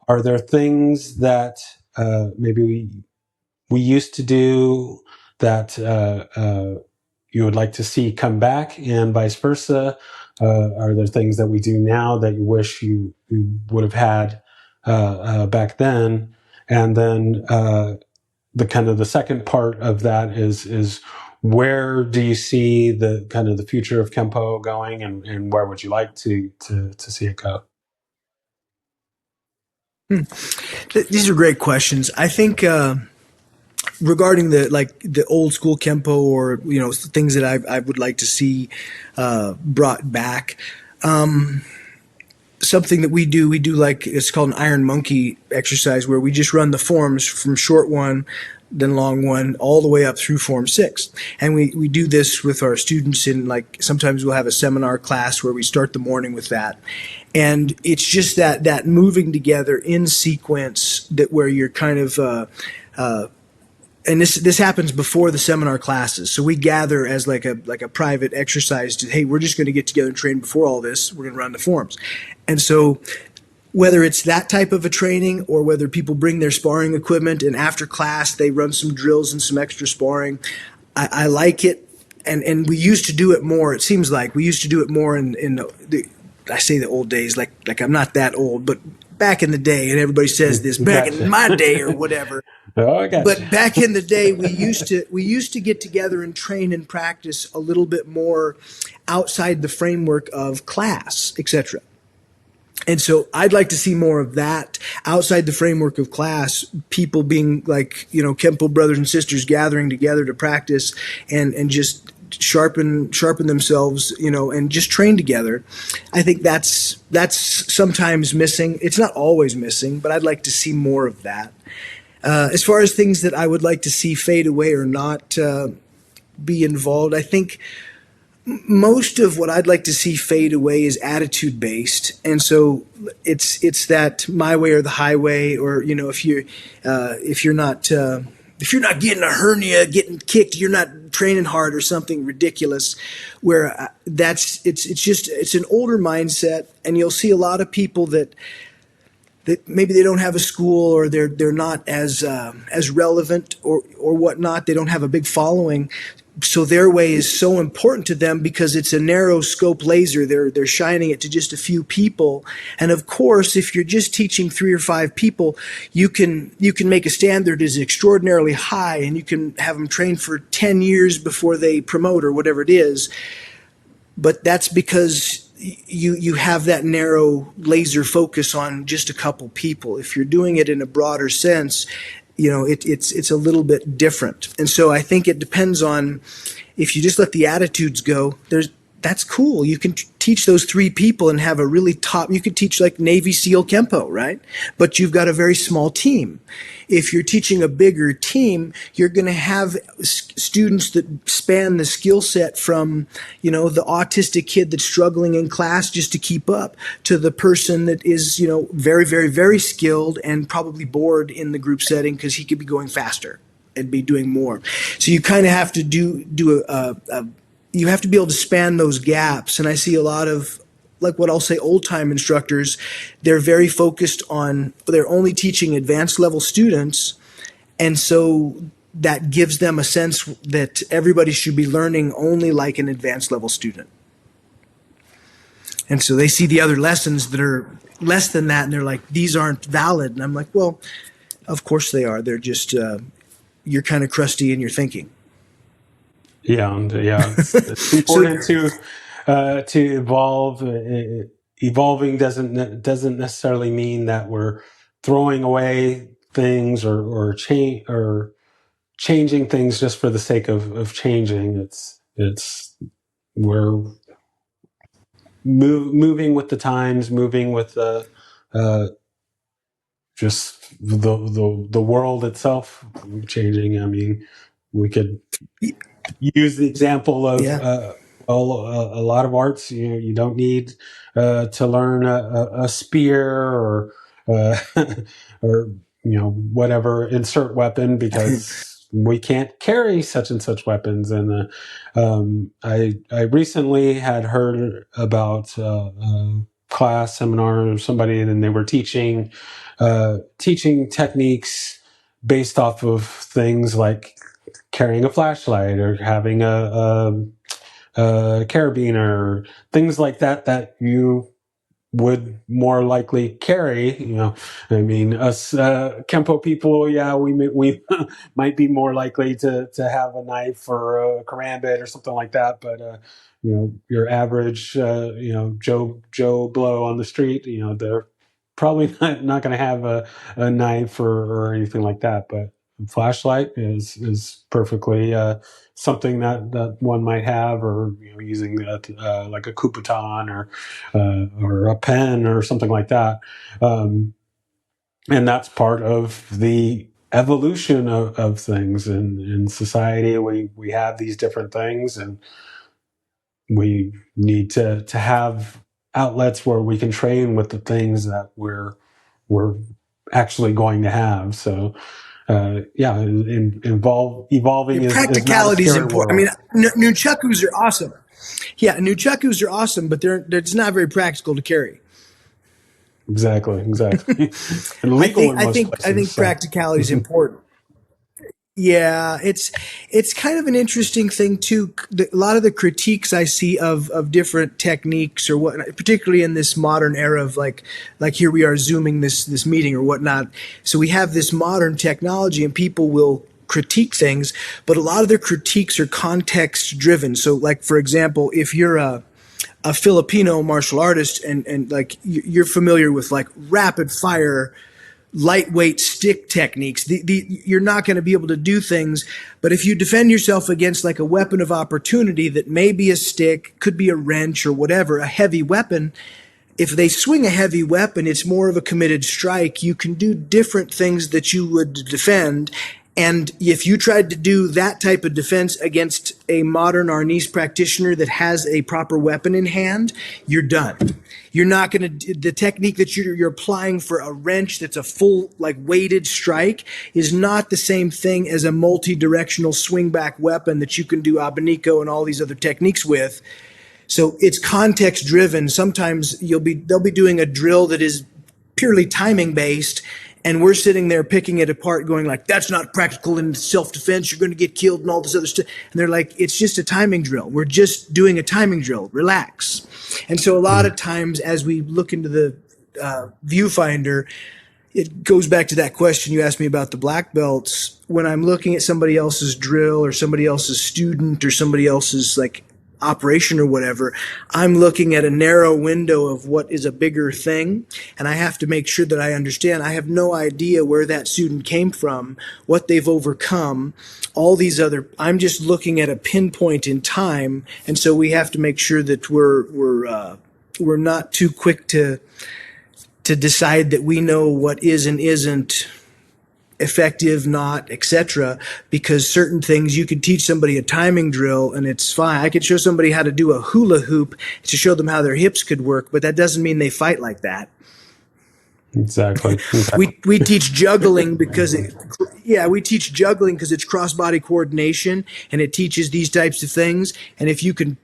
Speaker 1: are there things that maybe we used to do that you would like to see come back, and vice versa? Are there things that we do now that you wish you would have had back then? And then the kind of the second part of that is where do you see the kind of the future of Kempo going, and where would you like to see it go?
Speaker 2: These are great questions. I think regarding the old school Kempo, or things that I would like to see brought back. Something that we do like, it's called an Iron Monkey exercise, where we just run the forms from short one, then long one, all the way up through form 6. And we do this with our students sometimes we'll have a seminar class where we start the morning with that. And it's just that moving together in sequence, where you're kind of, and this happens before the seminar classes. So we gather as like a private exercise to, hey, we're just going to get together and train before all this. We're going to run the forms. And so whether it's that type of a training, or whether people bring their sparring equipment and after class they run some drills and some extra sparring, I like it. And we used to do it more. It seems like we used to do it more in I say the old days, like I'm not that old, but back in the day, and everybody says this, back in my day or whatever.
Speaker 1: Oh,
Speaker 2: but back in the day, we used to get together and train and practice a little bit more outside the framework of class, etc. And so I'd like to see more of that outside the framework of class, people being like, Kempo brothers and sisters gathering together to practice and just sharpen themselves, and just train together. I think that's sometimes missing. It's not always missing, but I'd like to see more of that. As far as things that I would like to see fade away or not be involved, I think most of what I'd like to see fade away is attitude based, and so it's that my way or the highway, or if you're not getting a hernia, getting kicked, you're not training hard or something ridiculous. Where it's an older mindset, and you'll see a lot of people that maybe they don't have a school, or they're not as relevant or whatnot. They don't have a big following, so their way is so important to them because it's a narrow scope laser. They're shining it to just a few people, and of course, if you're just teaching 3 or 5 people, you can make a standard as extraordinarily high, and you can have them train for 10 years before they promote or whatever it is. But that's because you have that narrow laser focus on just a couple people. If you're doing it in a broader sense, it's a little bit different. And so I think it depends on, if you just let the attitudes go, that's cool. You can teach those 3 people and have a really top, you could teach like Navy SEAL Kempo, right? But you've got a very small team. If you're teaching a bigger team, you're going to have students that span the skill set from, the autistic kid that's struggling in class just to keep up, to the person that is, very, very, very skilled and probably bored in the group setting because he could be going faster and be doing more. So you kind of have to you have to be able to span those gaps. And I see a lot of, like what I'll say, old-time instructors, they're very focused on, they're only teaching advanced level students. And so that gives them a sense that everybody should be learning only like an advanced level student. And so they see the other lessons that are less than that, and they're like, these aren't valid. And I'm like, well, of course they are. They're just, you're kind of crusty in your thinking.
Speaker 1: Yeah, and it's important to evolve. Evolving doesn't necessarily mean that we're throwing away things or changing things just for the sake of changing. It's we're moving with the times, moving with just the world itself changing. I mean, we could use the example of a lot of arts. You don't need to learn a spear or or whatever insert weapon, because we can't carry such and such weapons. And I recently had heard about a class seminar of somebody, and they were teaching techniques based off of things like carrying a flashlight or having a carabiner, things like that you would more likely carry. I mean, us Kempo people, we might be more likely to have a knife or a karambit or something like that. But your average Joe Blow on the street, they're probably not going to have a knife or anything like that. But a flashlight is perfectly something that one might have, or using like a Kupoton or a pen or something like that. And that's part of the evolution of things in society. We have these different things, and we need to have outlets where we can train with the things that we're actually going to have. So evolving is not a
Speaker 2: Practicality is
Speaker 1: scary
Speaker 2: important.
Speaker 1: world.
Speaker 2: I mean, nunchakus are awesome. Yeah, nunchakus are awesome, but it's not very practical to carry.
Speaker 1: Exactly. And
Speaker 2: I
Speaker 1: legal
Speaker 2: think
Speaker 1: in
Speaker 2: I
Speaker 1: most
Speaker 2: think
Speaker 1: places.
Speaker 2: I think practicality is important. Yeah, it's kind of an interesting thing too. A lot of the critiques I see of different techniques or what, particularly in this modern era of like here we are Zooming this meeting or whatnot. So we have this modern technology, and people will critique things, but a lot of their critiques are context driven. So, like for example, if you're a Filipino martial artist and like you're familiar with like rapid fire lightweight stick techniques. You're not going to be able to do things, but if you defend yourself against like a weapon of opportunity that may be a stick, could be a wrench or whatever, a heavy weapon, if they swing a heavy weapon, it's more of a committed strike. You can do different things that you would defend. And if you tried to do that type of defense against a modern Arnis practitioner that has a proper weapon in hand, you're done. You're not going to, the technique that you're applying for a wrench that's a full, like weighted strike is not the same thing as a multi-directional swing back weapon that you can do abanico and all these other techniques with. So it's context driven. Sometimes they'll be doing a drill that is purely timing based, and we're sitting there picking it apart going like, that's not practical in self-defense, you're going to get killed and all this other stuff. And they're like, it's just a timing drill. We're just doing a timing drill. Relax. And so a lot of times as we look into the viewfinder, it goes back to that question you asked me about the black belts. When I'm looking at somebody else's drill or somebody else's student or somebody else's like operation or whatever, I'm looking at a narrow window of what is a bigger thing, and I have to make sure that I understand. I have no idea where that student came from, what they've overcome, all these other. I'm just looking at a pinpoint in time, and so we have to make sure that we're not too quick to decide that we know what is and isn't effective, not, etc. Because certain things you could teach somebody a timing drill and it's fine. I could show somebody how to do a hula hoop to show them how their hips could work, but that doesn't mean they fight like that.
Speaker 1: Exactly.
Speaker 2: We teach juggling because we teach juggling because it's cross body coordination and it teaches these types of things. And if you can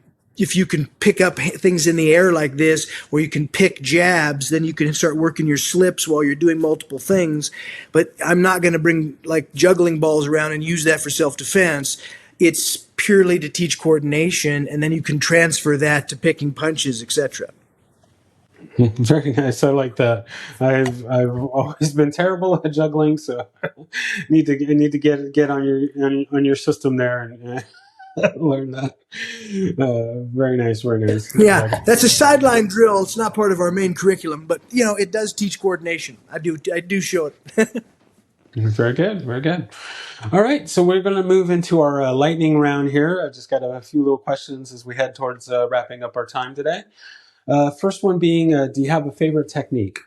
Speaker 2: pick up things in the air like this, or you can pick jabs, then you can start working your slips while you're doing multiple things. But I'm not going to bring like juggling balls around and use that for self-defense. It's purely to teach coordination, and then you can transfer that to picking punches, etc.
Speaker 1: Very nice. I like that. I've always been terrible at juggling, so need to get on your system there and learn that. Very nice, very nice.
Speaker 2: Yeah, that's a sideline drill. It's not part of our main curriculum, but it does teach coordination. I do show it.
Speaker 1: Very good, very good. All right, so we're going to move into our lightning round here. I just got a few little questions as we head towards wrapping up our time today. First one being, do you have a favorite technique?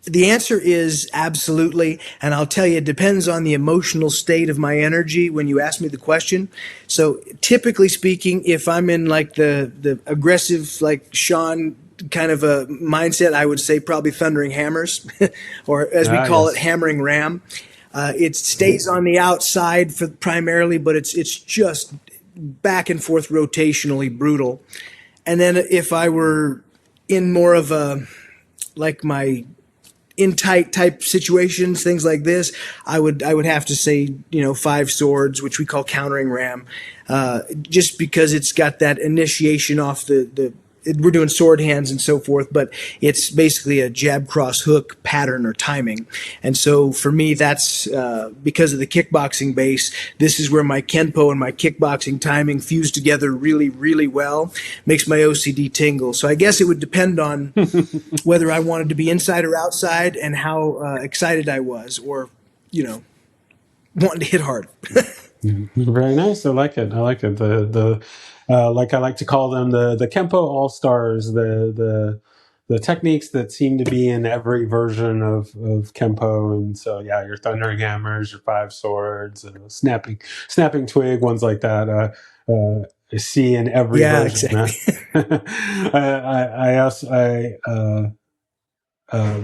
Speaker 2: The answer is absolutely, and I'll tell you, it depends on the emotional state of my energy when you ask me the question. So typically speaking, if I'm in like the aggressive, like Shawn kind of a mindset, I would say probably thundering hammers, or as we call it, hammering ram. It stays on the outside for primarily, but it's just back and forth rotationally brutal. And then if I were in more of a like my in tight type situations, things like this, I would have to say, five swords, which we call countering ram, just because it's got that initiation off we're doing sword hands and so forth, but it's basically a jab, cross, hook pattern or timing. And so for me, that's because of the kickboxing base, this is where my Kenpo and my kickboxing timing fuse together really, really well. Makes my OCD tingle. So I guess it would depend on whether I wanted to be inside or outside and how excited I was, or, wanting to hit hard.
Speaker 1: Very nice. I like it. Like I like to call them the Kenpo All Stars, the techniques that seem to be in every version of Kenpo. And so, yeah, your thundering hammers, your five swords, snapping twig, ones like that. I see in every version. Exactly.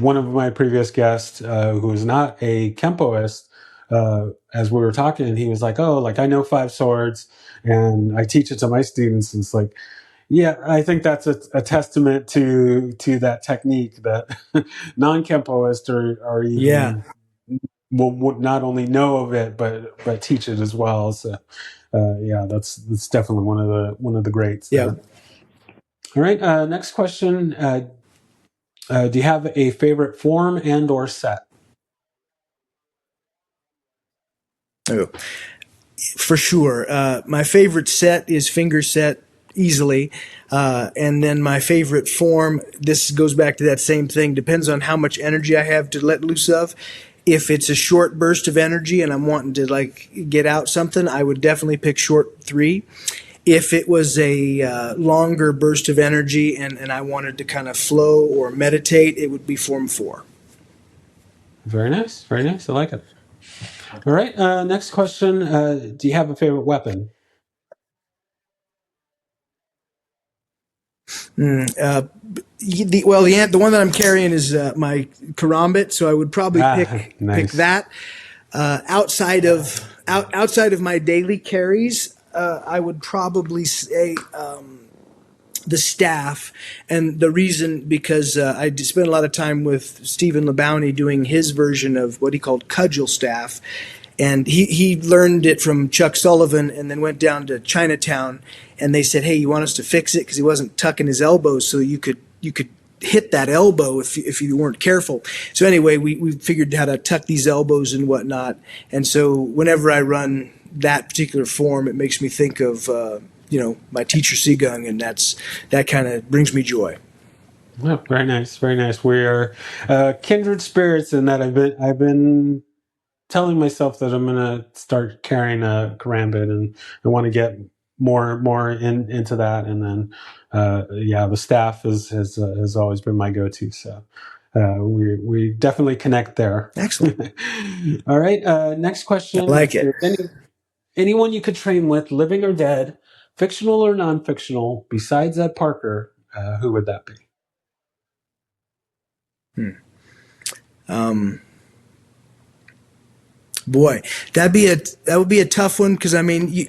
Speaker 1: One of my previous guests, who is not a Kenpoist, as we were talking, he was like, "Oh, like I know five swords, and I teach it to my students." And it's like, yeah, I think that's a testament to that technique that non-Kenpoists are even will not only know of it but teach it as well. So, that's definitely one of the greats.
Speaker 2: Yeah.
Speaker 1: All right. Next question. Do you have a favorite form and or set?
Speaker 2: Oh, for sure. My favorite set is finger set easily. And then my favorite form, this goes back to that same thing, depends on how much energy I have to let loose of. If it's a short burst of energy and I'm wanting to like get out something, I would definitely pick short three. If it was a longer burst of energy and I wanted to kind of flow or meditate, it would be form four.
Speaker 1: Very nice. Very nice. I like it. All right. Next question. Do you have a favorite weapon?
Speaker 2: The one that I'm carrying is my karambit, so I would probably pick
Speaker 1: Nice.
Speaker 2: that. Outside of my daily carries, I would probably say the staff, and the reason because I spent a lot of time with Stephen LeBounty doing his version of what he called cudgel staff, and he learned it from Chuck Sullivan, and then went down to Chinatown, and they said, "Hey, you want us to fix it because he wasn't tucking his elbows, so you could hit that elbow if you weren't careful." So anyway, we figured how to tuck these elbows and whatnot, and so whenever I run that particular form, it makes me think of my teacher Seagung, and that kind of brings me joy.
Speaker 1: Oh, very nice, very nice. We are kindred spirits in that I've been telling myself that I'm gonna start carrying a karambit, and I want to get more into that. And then the staff has always been my go-to. So we definitely connect there.
Speaker 2: Excellent.
Speaker 1: All right. Next question.
Speaker 2: I like
Speaker 1: If
Speaker 2: it.
Speaker 1: there's anyone you could train with, living or dead, fictional or non-fictional, besides Ed Parker, who would that be?
Speaker 2: Boy, that would be a tough one because I mean,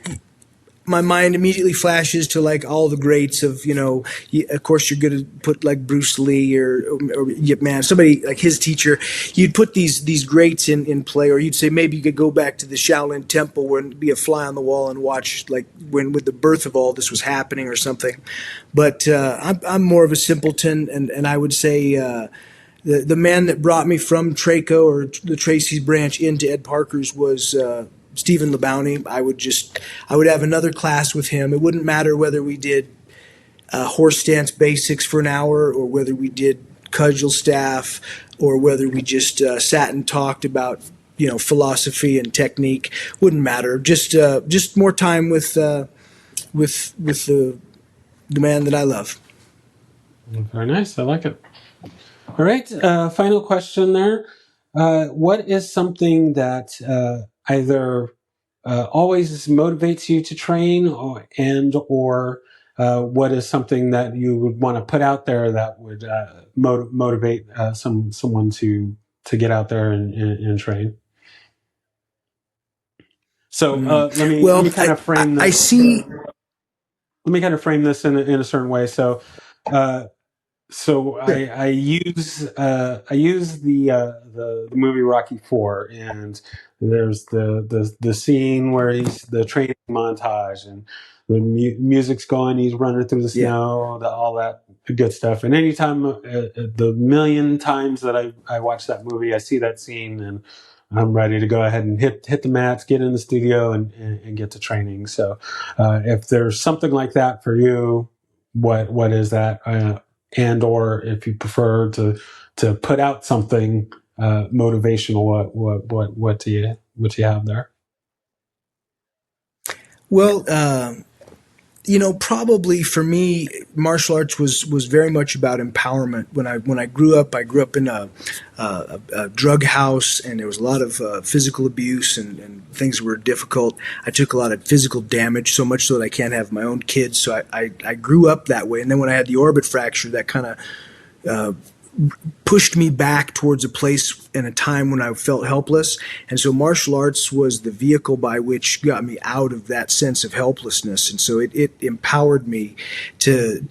Speaker 2: my mind immediately flashes to like all the greats of of course you're going to put like Bruce Lee or Yip Man, somebody like his teacher. You'd put these greats in play, or you'd say maybe you could go back to the Shaolin Temple and be a fly on the wall and watch like when the birth of all this was happening or something. But I'm more of a simpleton, and I would say. The man that brought me from Traco or the Tracy's branch into Ed Parker's was Stephen LeBounty. I would have another class with him. It wouldn't matter whether we did horse stance basics for an hour or whether we did cudgel staff or whether we just sat and talked about philosophy and technique. Wouldn't matter. Just more time with the man that I love.
Speaker 1: Very nice. I like it. All right. Final question there. What is something that either always motivates you to train, or what is something that you would want to put out there that would motivate someone to get out there and train? So let me kind of frame this.
Speaker 2: I see.
Speaker 1: Let me kind of frame this in a certain way. So. I use the movie Rocky IV, and there's the scene where he's the training montage, and the music's going, he's running through the snow, all that good stuff. And anytime, the million times that I watch that movie, I see that scene, and I'm ready to go ahead and hit the mats, get in the studio, and get to training. So if there's something like that for you, what is that? And or if you prefer to put out something motivational, what do you have there?
Speaker 2: Well, probably for me, martial arts was very much about empowerment. When I grew up in a drug house, and there was a lot of physical abuse and things were difficult. I took a lot of physical damage, so much so that I can't have my own kids. So I grew up that way. And then when I had the orbit fracture, that kind of pushed me back towards a place and a time when I felt helpless. And so martial arts was the vehicle by which got me out of that sense of helplessness. And so it empowered me to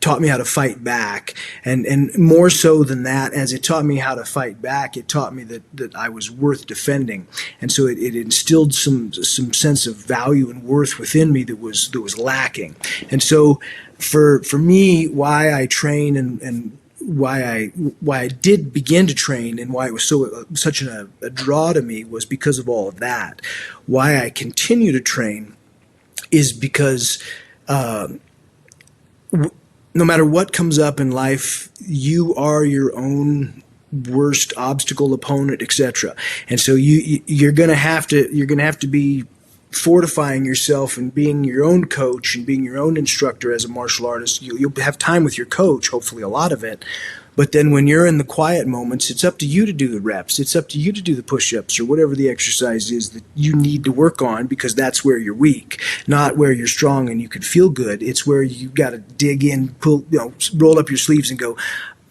Speaker 2: taught me how to fight back. And more so than that, as it taught me how to fight back, it taught me that I was worth defending. And so it instilled some sense of value and worth within me that was lacking. And so for me, why I train and why I did begin to train and why it was such a draw to me was because of all of that. Why I continue to train is because No matter what comes up in life, you are your own worst obstacle opponent, etc. And so you're going to have to be fortifying yourself and being your own coach and being your own instructor as a martial artist. You'll have time with your coach, hopefully a lot of it. But then when you're in the quiet moments, it's up to you to do the reps. It's up to you to do the push-ups or whatever the exercise is that you need to work on, because that's where you're weak, not where you're strong and you can feel good. It's where you got to dig in, pull, roll up your sleeves and go,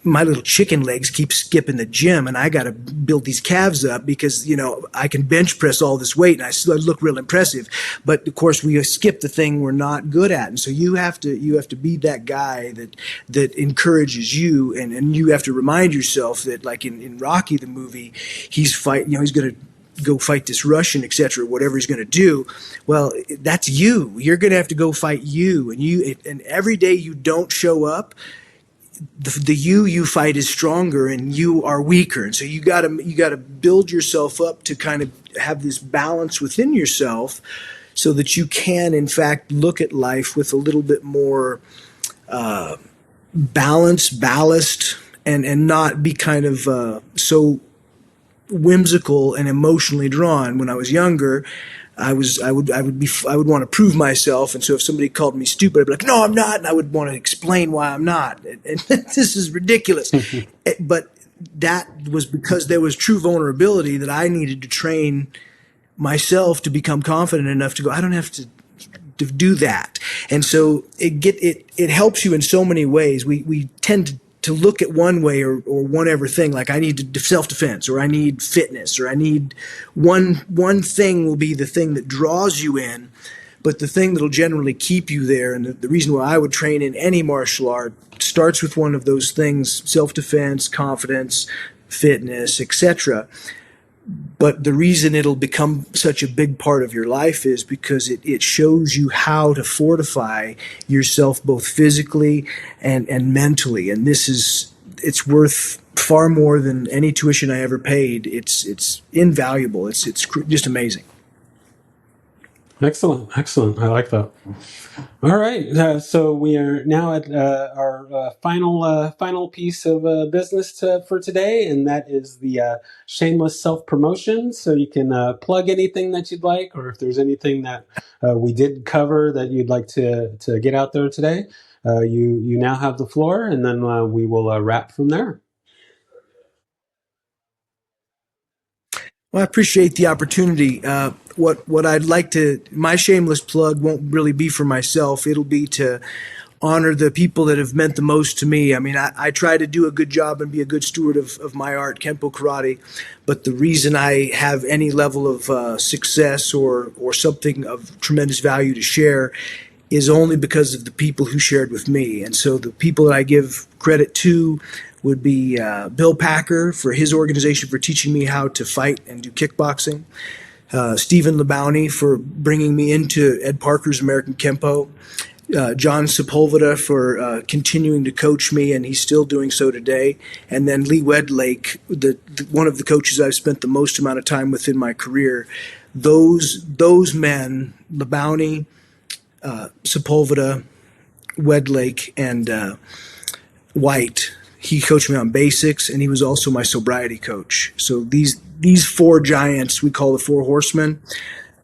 Speaker 2: my little chicken legs keep skipping the gym, and I got to build these calves up because I can bench press all this weight and I still look real impressive. But of course, we skip the thing we're not good at, and so you have to be that guy that encourages you, and you have to remind yourself that, like in Rocky the movie, he's he's going to go fight this Russian, etc., whatever he's going to do. Well, that's you. You're going to have to go fight you, and every day you don't show up, the you fight is stronger and you are weaker, and so you gotta build yourself up to kind of have this balance within yourself, so that you can in fact look at life with a little bit more ballast, and not be kind of so whimsical and emotionally drawn. When I was younger, I would want to prove myself, and so if somebody called me stupid, I'd be like, "No, I'm not," and I would want to explain why I'm not. And this is ridiculous, but that was because there was true vulnerability that I needed to train myself to become confident enough to go, I don't have to do that. And so it helps you in so many ways. We tend to look at one way or one ever thing, like I need self-defense, or I need fitness, or I need one thing will be the thing that draws you in, but the thing that'll generally keep you there, and the reason why I would train in any martial art starts with one of those things: self-defense, confidence, fitness, etc. But the reason it'll become such a big part of your life is because it shows you how to fortify yourself both physically and mentally. And it's worth far more than any tuition I ever paid. It's invaluable. It's just amazing.
Speaker 1: Excellent, excellent. I like that. All right, so we are now at our final piece of business for today, and that is the shameless self-promotion. So you can plug anything that you'd like, or if there's anything that we did cover that you'd like to get out there today, you now have the floor, and then we will wrap from there.
Speaker 2: Well, I appreciate the opportunity. What I'd like to, my shameless plug won't really be for myself. It'll be to honor the people that have meant the most to me. I mean, I try to do a good job and be a good steward of my art, Kempo Karate. But the reason I have any level of success or something of tremendous value to share is only because of the people who shared with me. And so the people that I give credit to would be Bill Packer for his organization for teaching me how to fight and do kickboxing, Stephen Labounty for bringing me into Ed Parker's American Kempo, John Sepulveda for continuing to coach me, and he's still doing so today, and then Lee Wedlake, one of the coaches I've spent the most amount of time with in my career. Those men, Labounty, Sepulveda, Wedlake, and White. He coached me on basics, and he was also my sobriety coach. So these four giants we call the four horsemen.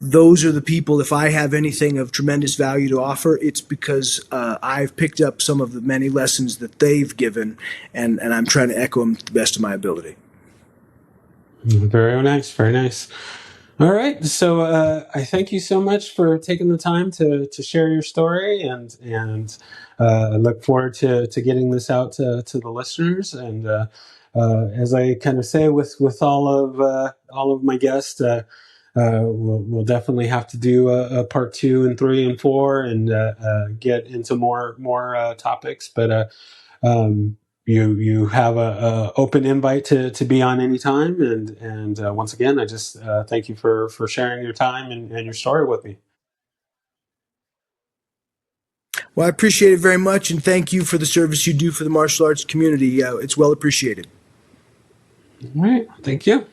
Speaker 2: Those are the people, if I have anything of tremendous value to offer, it's because I've picked up some of the many lessons that they've given, and I'm trying to echo them to the best of my ability.
Speaker 1: Very nice, very nice. All right, so I thank you so much for taking the time to share your story, and I look forward to getting this out to the listeners. And as I kind of say with all of my guests, we'll definitely have to do a part 2 and 3 and 4, and get into more topics. But you have a open invite to be on anytime, and once again, I just thank you for sharing your time and your story with me.
Speaker 2: Well, I appreciate it very much, and thank you for the service you do for the martial arts community. It's well appreciated.
Speaker 1: All right, thank you.